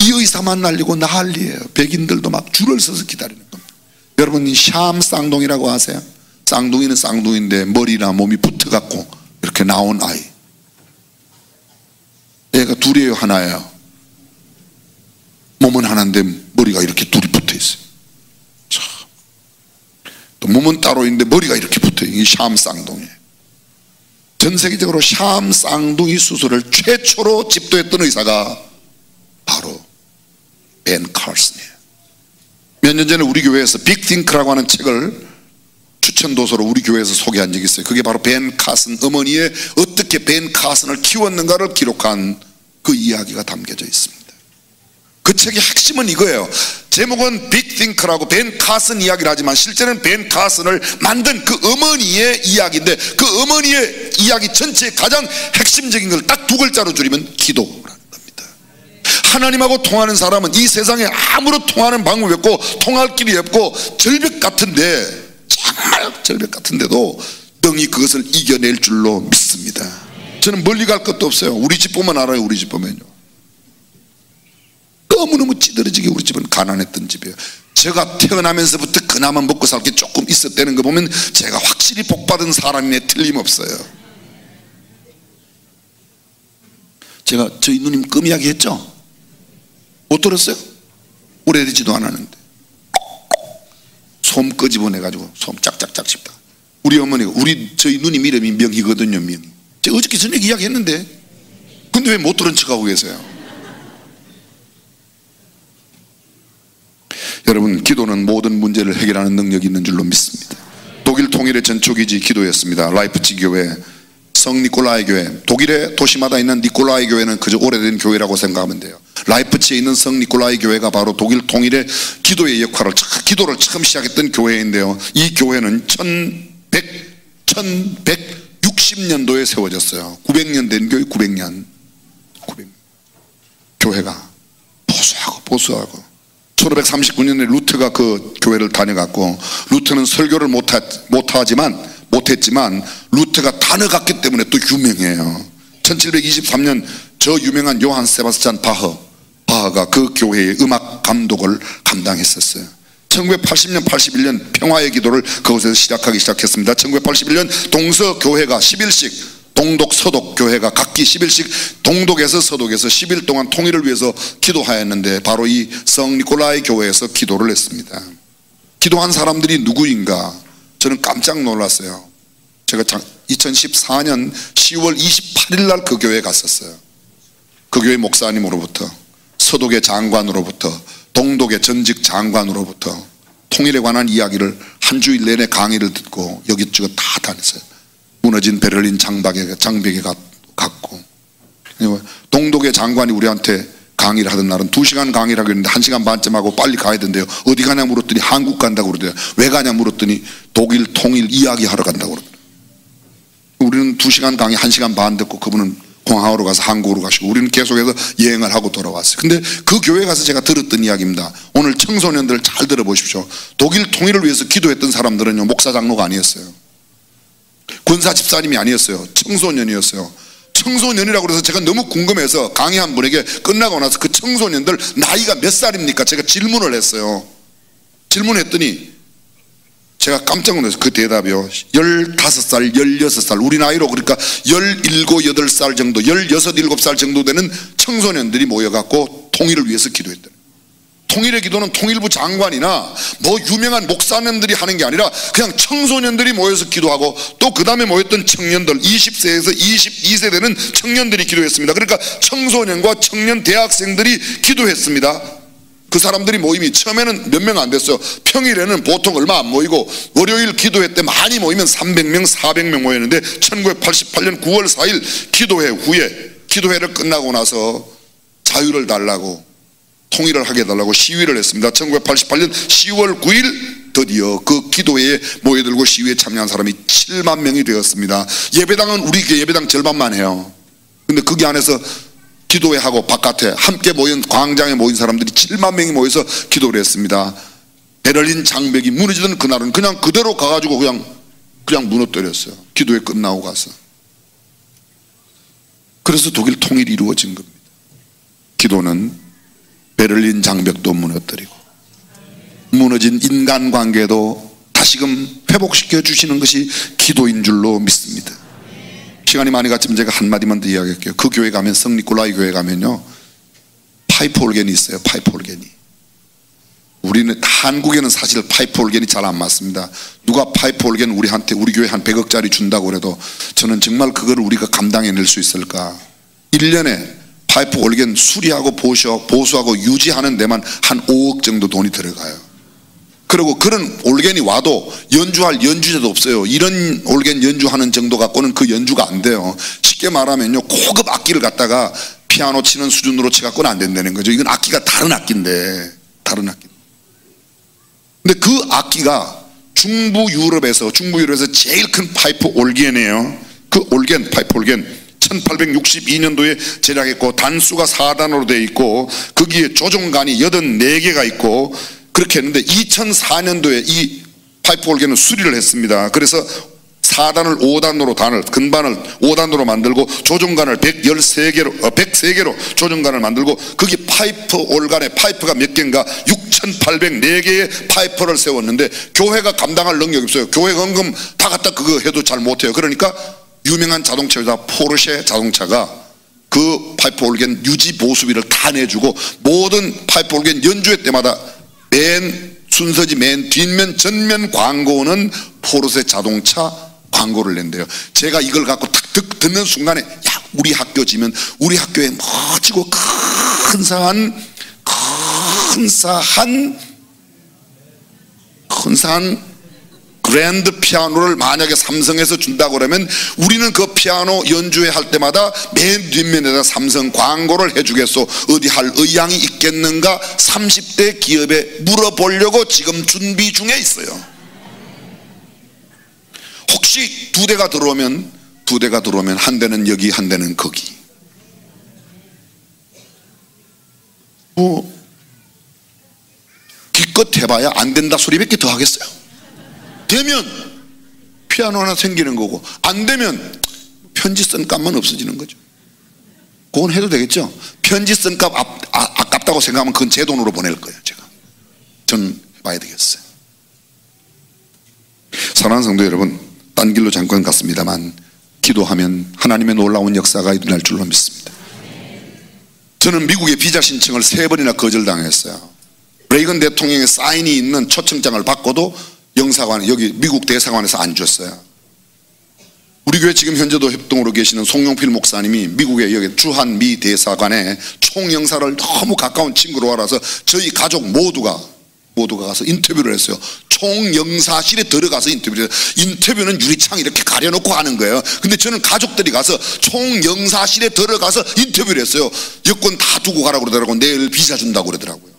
이 의사만 날리고 난리예요. 백인들도 막 줄을 서서 기다리는 겁니다. 여러분, 이 샴 쌍둥이라고 아세요? 쌍둥이는 쌍둥이인데 머리나 몸이 붙어갖고 이렇게 나온 아이. 애가 둘이에요, 하나예요? 몸은 하나인데 머리가 이렇게 둘이 붙어 있어요. 참. 또 몸은 따로 있는데 머리가 이렇게 붙어 있어요. 이 샴 쌍둥이. 전 세계적으로 샴 쌍둥이 수술을 최초로 집도했던 의사가 바로 벤 칼슨이에요. 몇 년 전에 우리 교회에서 빅띵크라고 하는 책을 추천도서로 우리 교회에서 소개한 적이 있어요. 그게 바로 벤 카슨 어머니의 어떻게 벤 카슨을 키웠는가를 기록한 그 이야기가 담겨져 있습니다. 그 책의 핵심은 이거예요. 제목은 빅띵크라고 벤 카슨 이야기를 하지만 실제는 벤 카슨을 만든 그 어머니의 이야기인데, 그 어머니의 이야기 전체의 가장 핵심적인 걸 딱 두 글자로 줄이면 기도라는 겁니다. 하나님하고 통하는 사람은 이 세상에 아무런 통하는 방법이 없고 통할 길이 없고 절벽 같은데, 정말 절벽 같은데도 능히 그것을 이겨낼 줄로 믿습니다. 저는 멀리 갈 것도 없어요. 우리 집 보면 알아요. 우리 집 보면요, 너무너무 찌들어지게 우리 집은 가난했던 집이에요. 제가 태어나면서부터 그나마 먹고 살 게 조금 있었다는 거 보면 제가 확실히 복받은 사람임에 틀림없어요. 제가 저희 누님 끔 이야기 했죠? 못 들었어요? 오래되지도 않았는데 솜 끄집어내가지고 솜 짝짝짝 씹다. 우리 어머니가, 저희 누님 이름이 명희거든요. 명희. 제가 어저께 저녁에 이야기했는데 근데 왜 못 들은 척하고 계세요? 여러분, 기도는 모든 문제를 해결하는 능력이 있는 줄로 믿습니다. 독일 통일의 전초기지 기도였습니다. 라이프치히 교회, 성 니콜라이 교회. 독일의 도시마다 있는 니콜라이 교회는 그저 오래된 교회라고 생각하면 돼요. 라이프치히에 있는 성 니콜라이 교회가 바로 독일 통일의 기도의 역할을, 기도를 처음 시작했던 교회인데요, 이 교회는 1160년도에 세워졌어요. 900년 된 교회. 900년. 교회가 보수하고 1539년에 루트가 그 교회를 다녀갔고, 루트는 설교를 못했지만 루트가 다녀갔기 때문에 또 유명해요. 1723년 저 유명한 요한 세바스찬 바흐가 그 교회의 음악 감독을 감당했었어요. 1980년 81년 평화의 기도를 그곳에서 시작하기 시작했습니다. 1981년 동서교회가 10일씩, 동독 서독 교회가 각기 10일씩 동독에서 서독에서 10일 동안 통일을 위해서 기도하였는데, 바로 이 성 니콜라이 교회에서 기도를 했습니다. 기도한 사람들이 누구인가? 저는 깜짝 놀랐어요. 제가 2014년 10월 28일 날 그 교회에 갔었어요. 그 교회 목사님으로부터, 서독의 장관으로부터, 동독의 전직 장관으로부터 통일에 관한 이야기를 한 주일 내내 강의를 듣고 여기저기 다 다녔어요. 무너진 베를린 장벽에 갔고, 동독의 장관이 우리한테 강의를 하던 날은 2시간 강의를 하고 있는데 1시간 반쯤 하고 빨리 가야 된대요. 어디 가냐 물었더니 한국 간다고 그러대요. 왜 가냐 물었더니 독일 통일 이야기하러 간다고 그러더라고요. 우리는 2시간 강의 1시간 반 듣고 그분은 공항으로 가서 한국으로 가시고 우리는 계속해서 여행을 하고 돌아왔어요. 근데 그 교회 가서 제가 들었던 이야기입니다. 오늘 청소년들 잘 들어보십시오. 독일 통일을 위해서 기도했던 사람들은요, 목사 장로가 아니었어요. 권사 집사님이 아니었어요. 청소년이었어요. 청소년이라고 그래서 제가 너무 궁금해서 강의한 분에게 끝나고 나서 그 청소년들 나이가 몇 살입니까? 제가 질문을 했어요. 질문했더니 제가 깜짝 놀랐어요. 그 대답이요, 15살, 16살, 우리 나이로 그러니까 17, 8살 정도, 16, 17살 정도 되는 청소년들이 모여갖고 통일을 위해서 기도했다. 통일의 기도는 통일부 장관이나 뭐 유명한 목사님들이 하는 게 아니라 그냥 청소년들이 모여서 기도하고, 또 그 다음에 모였던 청년들, 20세에서 22세 되는 청년들이 기도했습니다. 그러니까 청소년과 청년 대학생들이 기도했습니다. 그 사람들이 모임이 처음에는 몇 명 안 됐어요. 평일에는 보통 얼마 안 모이고 월요일 기도회 때 많이 모이면 300명, 400명 모였는데 1988년 9월 4일 기도회 후에, 기도회를 끝나고 나서 자유를 달라고, 통일을 하게 해달라고 시위를 했습니다. 1988년 10월 9일 드디어 그 기도회에 모여들고 시위에 참여한 사람이 7만 명이 되었습니다. 예배당은 우리 예배당 절반만 해요. 근데 거기 안에서 기도회하고 바깥에 함께 모인 광장에 모인 사람들이 7만 명이 모여서 기도를 했습니다. 베를린 장벽이 무너지던 그날은 그냥 그대로 가가지고 그냥 무너뜨렸어요. 기도회 끝나고 가서. 그래서 독일 통일이 이루어진 겁니다. 기도는 베를린 장벽도 무너뜨리고 무너진 인간관계도 다시금 회복시켜 주시는 것이 기도인 줄로 믿습니다. 시간이 많이 갔지만 제가 한마디만 더 이야기할게요. 그 교회 가면, 성니콜라이 교회 가면요, 파이프 올겐이 있어요. 파이프 올겐이. 우리는 한국에는 사실 파이프 올겐이 잘 안 맞습니다. 누가 파이프 올겐 우리 교회 한 100억짜리 준다고 그래도 저는 정말 그거를 우리가 감당해낼 수 있을까. 1년에 파이프 올겐 수리하고 보수하고 유지하는 데만 한 5억 정도 돈이 들어가요. 그리고 그런 올겐이 와도 연주할 연주자도 없어요. 이런 올겐 연주하는 정도 갖고는 그 연주가 안 돼요. 쉽게 말하면요, 고급 악기를 갖다가 피아노 치는 수준으로 쳐갖고는 안 된다는 거죠. 이건 악기가 다른 악기인데, 다른 악기. 근데 그 악기가 중부 유럽에서 제일 큰 파이프 올겐이에요. 그 올겐, 파이프 올겐 1862년도에 제작했고 단수가 4단으로 되어 있고 거기에 조종관이 84개가 있고 그렇게 했는데 2004년도에 이 파이프 올겐은 수리를 했습니다. 그래서 4단을 5단으로 근반을 5단으로 만들고 조종관을 103개로 조종관을 만들고 거기 파이프 올간에 파이프가 몇 개인가 6,804개의 파이프를 세웠는데 교회가 감당할 능력이 없어요. 교회 헌금 다 갖다 그거 해도 잘 못해요. 그러니까 유명한 자동차회사 포르쉐 자동차가 그 파이프 올겐 유지 보수비를 다 내주고 모든 파이프 올겐 연주회 때마다 맨 순서지 맨 뒷면 전면 광고는 포르쉐 자동차 광고를 낸대요. 제가 이걸 갖고 탁 듣는 순간에, 야, 우리 학교 지면 우리 학교에 멋지고 근사한 그랜드 피아노를 만약에 삼성에서 준다고 그러면 우리는 그 피아노 연주회 할 때마다 맨 뒷면에다 삼성 광고를 해주겠소. 어디 할 의향이 있겠는가 30대 기업에 물어보려고 지금 준비 중에 있어요. 혹시 두 대가 들어오면 한 대는 여기, 한 대는 거기. 뭐 기껏 해봐야 안 된다 소리밖에 더 하겠어요. 되면 피아노 하나 생기는 거고, 안 되면 편지 쓴 값만 없어지는 거죠. 그건 해도 되겠죠. 편지 쓴 값 아깝다고 생각하면 그건 제 돈으로 보낼 거예요. 전 해봐야 되겠어요. 사랑하는 성도 여러분, 딴 길로 잠깐 갔습니다만 기도하면 하나님의 놀라운 역사가 일어날 줄로 믿습니다. 저는 미국의 비자 신청을 3번이나 거절당했어요. 레이건 대통령의 사인이 있는 초청장을 받고도 영사관, 여기 미국 대사관에서 안 줬어요. 우리 교회 지금 현재도 협동으로 계시는 송용필 목사님이 미국의 여기 주한 미 대사관에 총영사를 너무 가까운 친구로 알아서 저희 가족 모두가 모두가 가서 인터뷰를 했어요. 총영사실에 들어가서 인터뷰를 했어요. 인터뷰는 유리창 이렇게 가려놓고 하는 거예요. 근데 저는 가족들이 가서 총영사실에 들어가서 인터뷰를 했어요. 여권 다 두고 가라고 그러더라고요. 내일 비자 준다고 그러더라고요.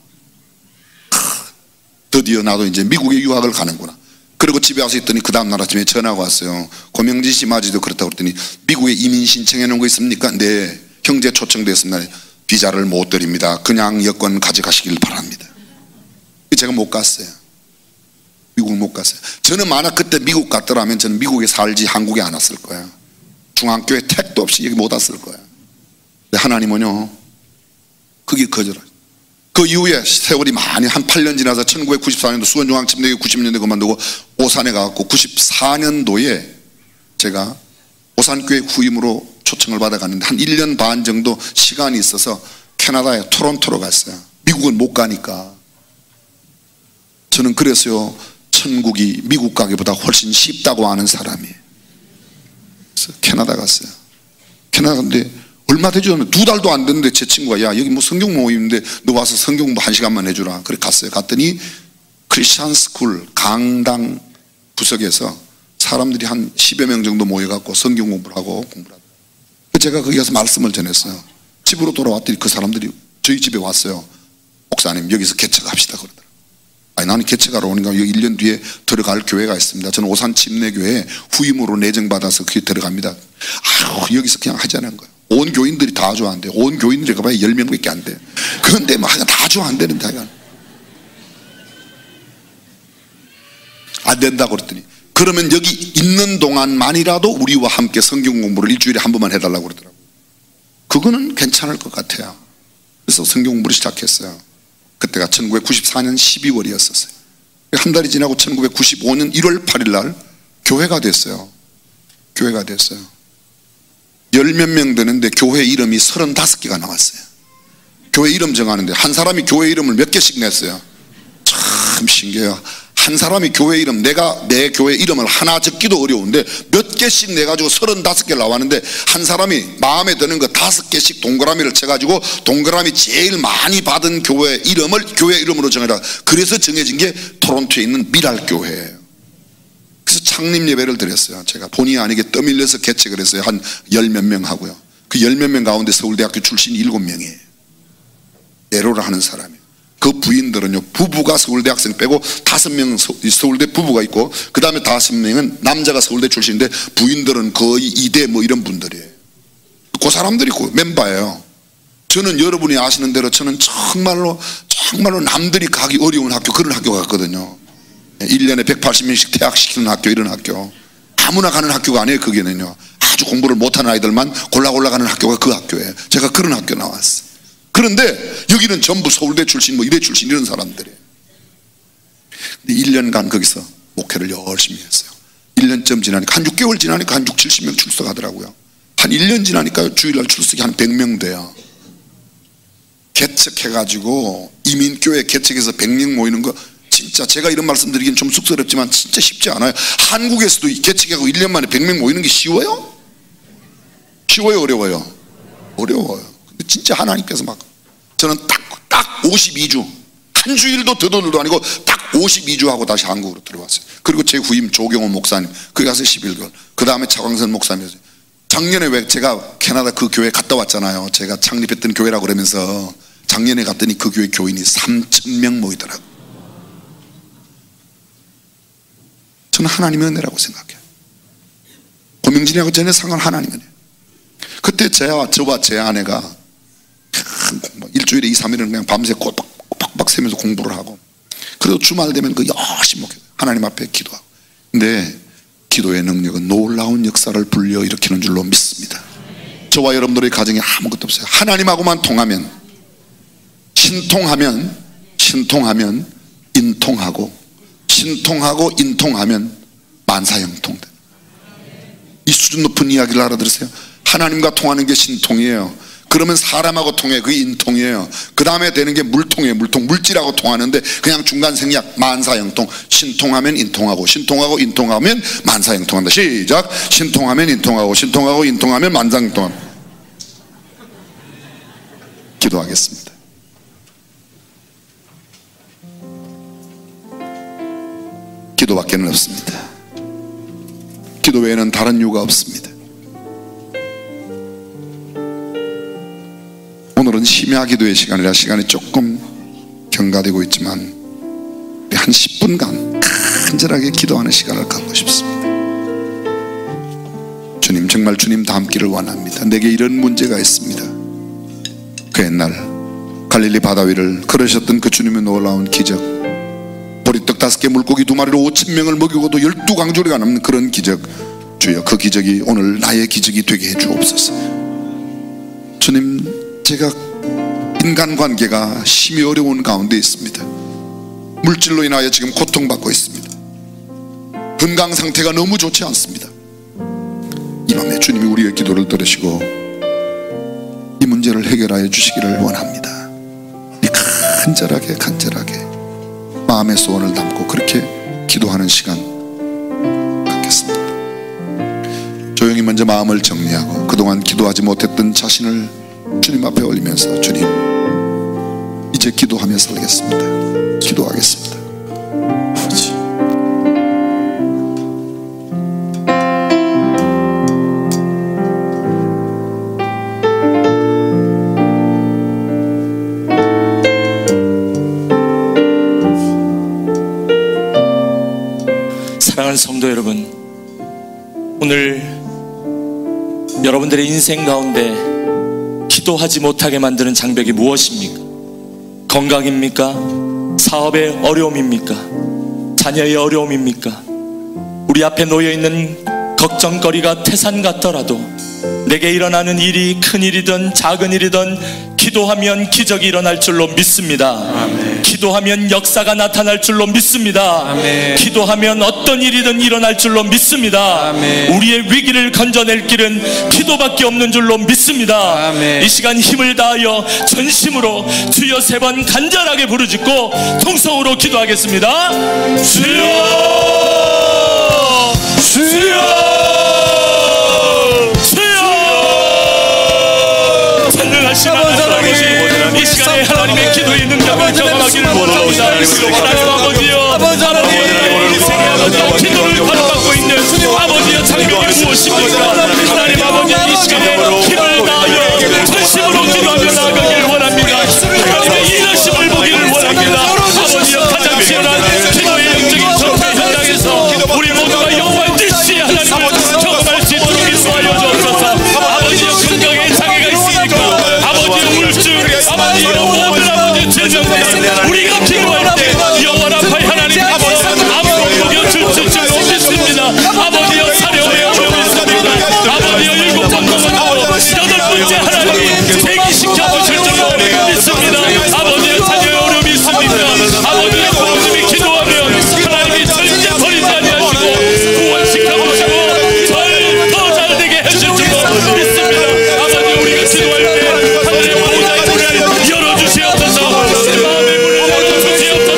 드디어 나도 이제 미국에 유학을 가는구나. 그리고 집에 와서 있더니 그 다음날 아침에 전화가 왔어요. 고명진 씨 마지도 그렇다고 그랬더니 미국에 이민 신청해 놓은 거 있습니까? 네, 형제 초청됐습니다. 비자를 못 드립니다. 그냥 여권 가져가시길 바랍니다. 제가 못 갔어요. 미국을 못 갔어요. 저는 만약 그때 미국 갔더라면 저는 미국에 살지 한국에 안 왔을 거예요. 중앙교회 택도 없이 여기 못 왔을 거예요. 근데 하나님은요, 그게 거절하죠. 그 이후에 세월이 많이 한 8년 지나서 1994년도 수원중앙침대교회 90년대 그만두고 오산에 가갖고 94년도에 제가 오산교회 후임으로 초청을 받아갔는데 한 1년 반 정도 시간이 있어서 캐나다의 토론토로 갔어요. 미국은 못 가니까. 저는 그래서요, 천국이 미국 가기보다 훨씬 쉽다고 아는 사람이에요. 그래서 캐나다 갔어요. 캐나다 갔는데 얼마 되지 않았는데 2달도 안 됐는데 제 친구가 야 여기 뭐 성경 모임인데 너 와서 성경 공부 1시간만 해주라. 그래 갔어요. 갔더니 크리스찬 스쿨 강당 구석에서 사람들이 한 10여 명 정도 모여갖고 성경 공부를 하고 제가 거기 가서 말씀을 전했어요. 집으로 돌아왔더니 그 사람들이 저희 집에 왔어요. 목사님 여기서 개척합시다 그러더라고요. 아니 나는 개척하러 오니까 여기 1년 뒤에 들어갈 교회가 있습니다. 저는 오산 침례교회에 후임으로 내정받아서 그게 들어갑니다. 아유 여기서 그냥 하자는 거예요. 온 교인들이 다 좋아한대요. 온 교인들이 가봐야 10명밖에 안 돼요. 그런데 뭐 다 좋아한다는데 안 된다고 그랬더니 그러면 여기 있는 동안만이라도 우리와 함께 성경 공부를 일주일에 한 번만 해달라고 그러더라고요. 그거는 괜찮을 것 같아요. 그래서 성경 공부를 시작했어요. 그때가 1994년 12월이었었어요. 한 달이 지나고 1995년 1월 8일 날 교회가 됐어요. 교회가 됐어요. 10몇 명 되는데 교회 이름이 35개가 나왔어요. 교회 이름 정하는데 한 사람이 교회 이름을 몇 개씩 냈어요. 참 신기해요. 한 사람이 교회 이름, 내가 내 교회 이름을 하나 적기도 어려운데 몇 개씩 내가지고 35개 나왔는데 한 사람이 마음에 드는 거 5개씩 동그라미를 쳐가지고 동그라미 제일 많이 받은 교회 이름을 교회 이름으로 정해라. 그래서 정해진 게 토론토에 있는 미랄교회예요. 그래서 창립 예배를 드렸어요. 제가 본의 아니게 떠밀려서 개척을 했어요. 한 10몇 명 하고요. 그 10몇 명 가운데 서울대학교 출신 7명이에요. 내로를 하는 사람이에요. 그 부인들은요, 부부가 서울대 학생 빼고 5명 서울대 부부가 있고 그 다음에 5명은 남자가 서울대 출신인데 부인들은 거의 2대 뭐 이런 분들이에요. 그 사람들이 그 멤버예요. 저는 여러분이 아시는 대로 저는 정말로 남들이 가기 어려운 학교, 그런 학교 갔거든요. 1년에 180명씩 퇴학시키는 학교, 이런 학교. 아무나 가는 학교가 아니에요. 거기는요, 아주 공부를 못하는 아이들만 골라 가는 학교가 그 학교예요. 제가 그런 학교 나왔어요. 그런데 여기는 전부 서울대 출신, 뭐 이대 출신 이런 사람들이에요. 근데 1년간 거기서 목회를 열심히 했어요. 1년쯤 지나니까 한 6개월 지나니까 한 60-70명 출석하더라고요. 한 1년 지나니까 주일날 출석이 한 100명 돼요. 개척해가지고 이민교회 개척해서 100명 모이는 거 진짜 제가 이런 말씀 드리긴 좀 쑥스럽지만 진짜 쉽지 않아요. 한국에서도 개척하고 1년 만에 100명 모이는 게 쉬워요? 쉬워요? 어려워요? 어려워요. 근데 진짜 하나님께서 막 저는 딱 52주 한 주일도 더더도 아니고 딱 52주 하고 다시 한국으로 들어왔어요. 그리고 제 후임 조경호 목사님 거기 가서 11개월, 그 다음에 차광선 목사님이었어요. 작년에 왜 제가 캐나다 그 교회 갔다 왔잖아요. 제가 창립했던 교회라고 그러면서 작년에 갔더니 그 교회 교인이 3,000명 모이더라고요. 저는 하나님의 은혜라고 생각해요. 고명진이하고 전혀 상관 하나님의 은혜. 그때 저와 제 아내가 일주일에 2-3일은 그냥 밤새 빡빡 새면서 공부를 하고, 그래도 주말 되면 그 열심히 먹어요. 하나님 앞에 기도하고. 근데 기도의 능력은 놀라운 역사를 불러일으키는 줄로 믿습니다. 저와 여러분들의 가정에 아무것도 없어요. 하나님하고만 통하면, 신통하면 인통하고, 신통하고 인통하면 만사형통돼. 이 수준 높은 이야기를 알아들으세요. 하나님과 통하는 게 신통이에요. 그러면 사람하고 통해, 그게 인통이에요. 그 다음에 되는 게 물통이에요. 물질하고 통하는데 그냥 중간 생략, 만사형통. 신통하면 인통하고, 신통하고 인통하면 만사형통한다. 시작. 신통하면 인통하고, 신통하고 인통하면 만사형통한다. 기도하겠습니다. 기도밖에 없습니다. 기도 외에는 다른 이유가 없습니다. 오늘은 심야 기도의 시간이라 시간이 조금 경과되고 있지만 우리 한 10분간 간절하게 기도하는 시간을 갖고 싶습니다. 주님, 정말 주님 닮기를 원합니다. 내게 이런 문제가 있습니다. 그 옛날 갈릴리 바다 위를 걸으셨던 그 주님의 놀라운 기적, 보리떡 5개 물고기 2마리로 5,000명을 먹이고도 12강조리가 남는 그런 기적, 주여 그 기적이 오늘 나의 기적이 되게 해주옵소서. 주님, 제가 인간관계가 심히 어려운 가운데 있습니다. 물질로 인하여 지금 고통받고 있습니다. 건강 상태가 너무 좋지 않습니다. 이 밤에 주님이 우리의 기도를 들으시고 이 문제를 해결하여 주시기를 원합니다. 간절하게 마음의 소원을 담고 그렇게 기도하는 시간 갖겠습니다. 조용히 먼저 마음을 정리하고 그동안 기도하지 못했던 자신을 주님 앞에 올리면서, 주님, 이제 기도하며 살겠습니다. 기도하겠습니다. 사랑하는 성도 여러분, 오늘 여러분들의 인생 가운데 기도하지 못하게 만드는 장벽이 무엇입니까? 건강입니까? 사업의 어려움입니까? 자녀의 어려움입니까? 우리 앞에 놓여있는 걱정거리가 태산 같더라도 내게 일어나는 일이 큰 일이든 작은 일이든 기도하면 기적이 일어날 줄로 믿습니다. 아멘. 기도하면 역사가 나타날 줄로 믿습니다. 아멘. 기도하면 어떤 일이든 일어날 줄로 믿습니다. 아멘. 우리의 위기를 건져낼 길은 기도밖에 없는 줄로 믿습니다. 아멘. 이 시간 힘을 다하여 전심으로 주여 3번 간절하게 부르짖고 통성으로 기도하겠습니다. 주여, 주여, 이 시간에 하나님의 기도의 능력을 경험하기를 원합니다. 하나님 아버지여, 하나님의 인생의 아버지여, 기도를 바라보고 있는 아버지여, 장벽이 무엇입니까? 하나님 아버지, 이 시간에 힘을 다하여 전심으로 기도하며 나아가기를 원합니다. 하나님의 인하심을 보기를 원합니다. 아버지여, 가장 필요한 기도의 영적인 전투 현장에서 우리 모두가 영원한 뜻이 하나님을 경험할 수 있도록 인도하여 주옵소서. 아버지여, 건강에 장애가 있으니까 아버지의 우울증, 아버지의 모든 아버지의 죄정들, 우리가 기도할 때 영원 앞에 하나님 앞에서 아무런 녹여줄 줄 믿습니다. 아버지여, 사령의 어려움이 있습니다. 아버지여, 7번 넘어가고 8번째 하나님이 대기시켜 주실 줄로 믿습니다. 아버지여, 자녀의 어려움이 있습니다. 아버지여, 부모님이 기도하면 하나님이 절대 버리지 아니하시고 구원시켜 주시고 더 잘 되게 해줄 줄로 믿습니다. 아버지여, 우리가 기도할 때 하나님의 보좌의 문을 열어주시옵소서. 마음의 문을 열어주시옵소서.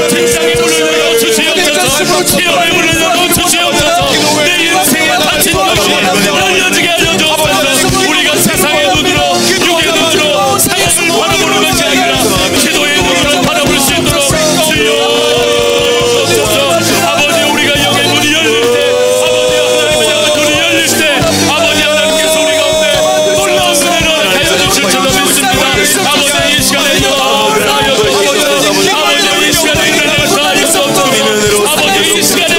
직장의 문을 열어주시옵소서. 기업의 문을 열어주시옵소서. 내 인생에 닫힌 것이 열려지게 하여 주옵소서. 우리가 세상의 눈으로, 육의 눈으로 사역을 바라보는 것이 아니라 기도의 눈으로 바라볼 수 있도록 주옵소서. 아버지, 우리가 영의 문이 열릴 때, 아버지 하나님의 눈이 열릴 때, 아버지 하나님께서 우리 가운데 놀라운 은혜를 하여 주실 줄로 믿습니다. 아버지, 이 시간에 하여 주시옵소서. 아버지, 이 시간에 은혜를 하여 주옵소서. 아버지, 이 시간에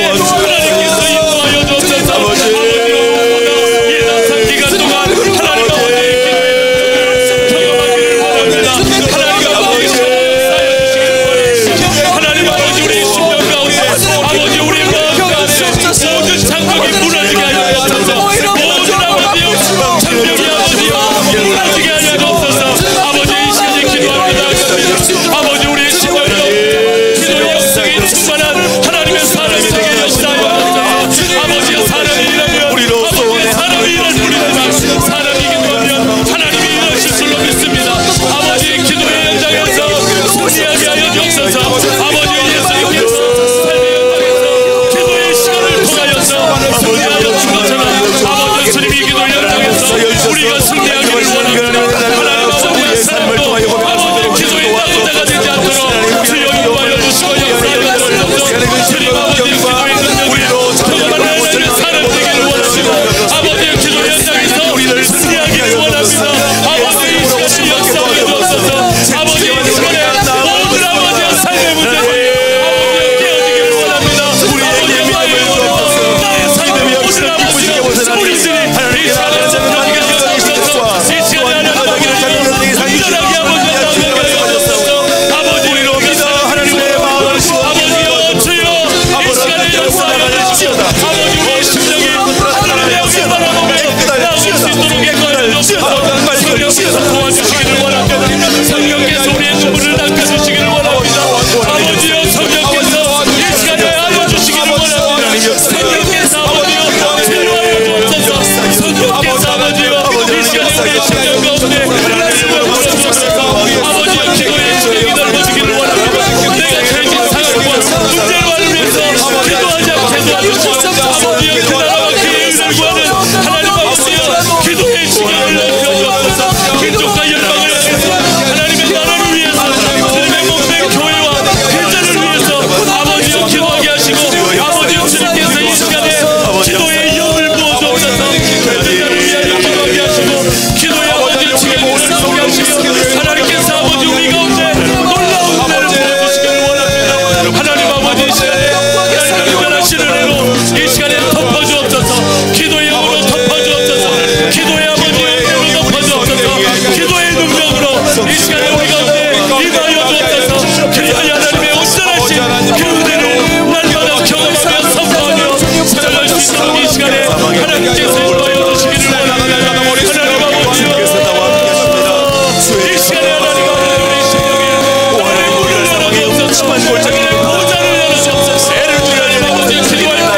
임하여 주옵소서. 그리하여 하나님의 온전하신 그 은혜를 날마다 경험하며 선포하며 살아갈 수 있는 이 시간에 하나님께서 임하여 주시기를 원합니다. 하나님 아버지여, 이 시간에 하나님 아버지 우리 심령에 하나님 문을 열어주옵소서. 자기의 보좌를 열어주옵소서. 하나님 아버지 기도할 때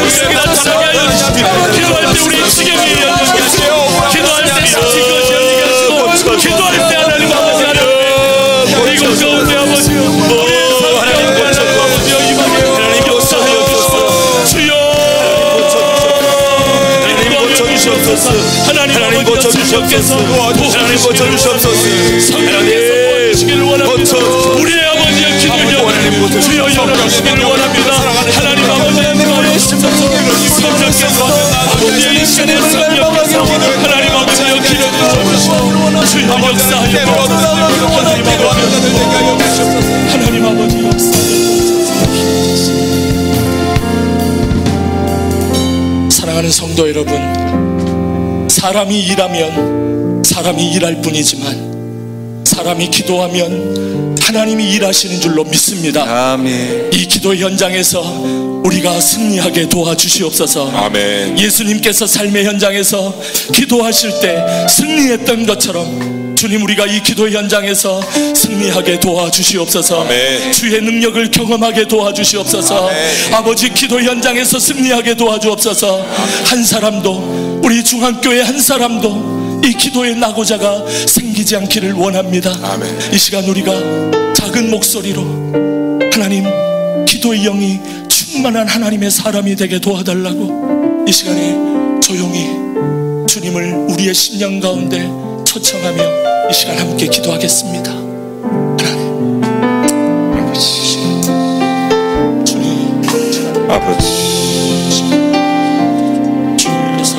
우리에게 나타나게 하여 주시고, 기도할 때 우리 지경이 열리게 하시고, 기도할 때 사실 것이 열리게 하시고, 기도할 때 하나님 아버지 하나님 이곳 가운데 아버지 하나님 아버지여 임하게 하나님 역사하여 주옵소서. 주여 하나님 고쳐주시옵소서. 하나님 고쳐주시옵소서. 성령께서 보여주시기를 원합니다. 우리의 아버지의 기도를 주여 열어주시기를 원합니다. 하나님 아버지의 기도를 성령께서 아버지의 이 시간에 성령께서 하나님 아버지의 기도를 주여 역사하여 하나님 아버지 역사하여. 사랑하는 성도 여러분, 사람이 일하면 사람이 일할 뿐이지만 사람이 기도하면 하나님이 일하시는 줄로 믿습니다. 아멘. 이 기도 현장에서 우리가 승리하게 도와주시옵소서. 아멘. 예수님께서 삶의 현장에서 기도하실 때 승리했던 것처럼 주님, 우리가 이 기도 현장에서 승리하게 도와주시옵소서. 아멘. 주의 능력을 경험하게 도와주시옵소서. 아멘. 아버지, 기도 현장에서 승리하게 도와주옵소서. 한 사람도, 우리 중앙교회 한 사람도 이 기도의 낙오자가 생기지 않기를 원합니다. 아멘. 이 시간 우리가 작은 목소리로 하나님, 기도의 영이 충만한 하나님의 사람이 되게 도와달라고 이 시간에 조용히 주님을 우리의 심령 가운데 초청하며 이 시간 함께 기도하겠습니다. 하나님 아버지, 주님 아버지, 주님께서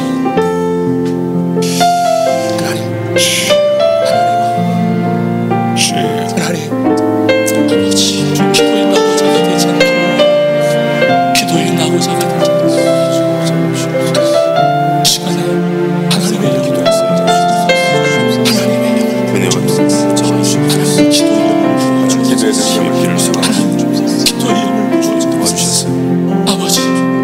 하나님 아버지, 기도의 낙오자가 되지 않기를, 기도의 낙오자가 되지 않기를 시간에 하나님의 영을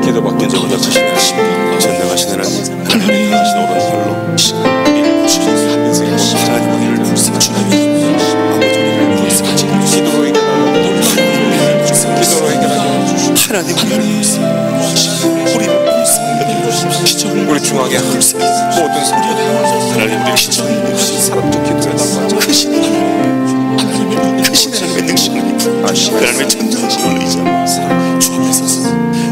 기도받기 전능하신 하나님, 전능하신 하나님, 하나님 하신 오른팔로 하나님 은혜를 베푸시고 기도로 해결하고 하나님 우리 중앙에 모든 성도들 하나님, 우리 사람적 기도에 나가자. 크신 하나님의 능력을 하나님의 전능하신 의자 주옵소서.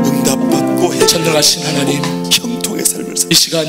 응답받고 전능하신 하나님, 형통의 삶을 이 시간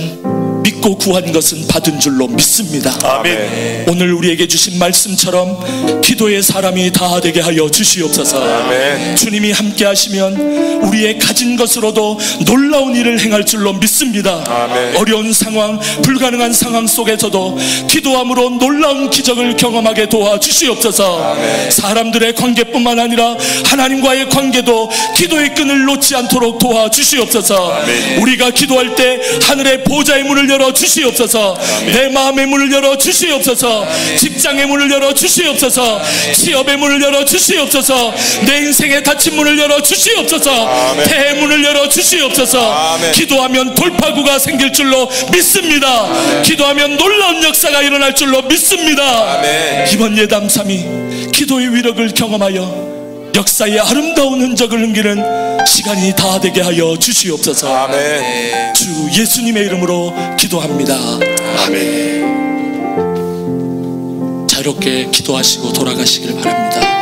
믿고 구한 것은 받은 줄로 믿습니다. 아멘. 오늘 우리에게 주신 말씀처럼 기도의 사람이 다 되게 하여 주시옵소서. 아멘. 주님이 함께 하시면 우리의 가진 것으로도 놀라운 일을 행할 줄로 믿습니다. 아멘. 어려운 상황, 불가능한 상황 속에서도 기도함으로 놀라운 기적을 경험하게 도와주시옵소서. 아멘. 사람들의 관계뿐만 아니라 하나님과의 관계도 기도의 끈을 놓지 않도록 도와주시옵소서. 아멘. 우리가 기도할 때 하늘의 보좌의 문을 열어 주시옵소서. 내 마음의 문을 열어 주시옵소서. 직장의 문을 열어 주시옵소서. 취업의 문을 열어 주시옵소서. 내 인생의 닫힌 문을 열어 주시옵소서. 대문을 열어 주시옵소서. 기도하면 돌파구가 생길 줄로 믿습니다. 기도하면 놀라운 역사가 일어날 줄로 믿습니다. 이번 예담 3이 기도의 위력을 경험하여 역사의 아름다운 흔적을 남기는 시간이 다 되게 하여 주시옵소서. 아멘. 주 예수님의 이름으로 기도합니다. 아멘. 자유롭게 기도하시고 돌아가시길 바랍니다.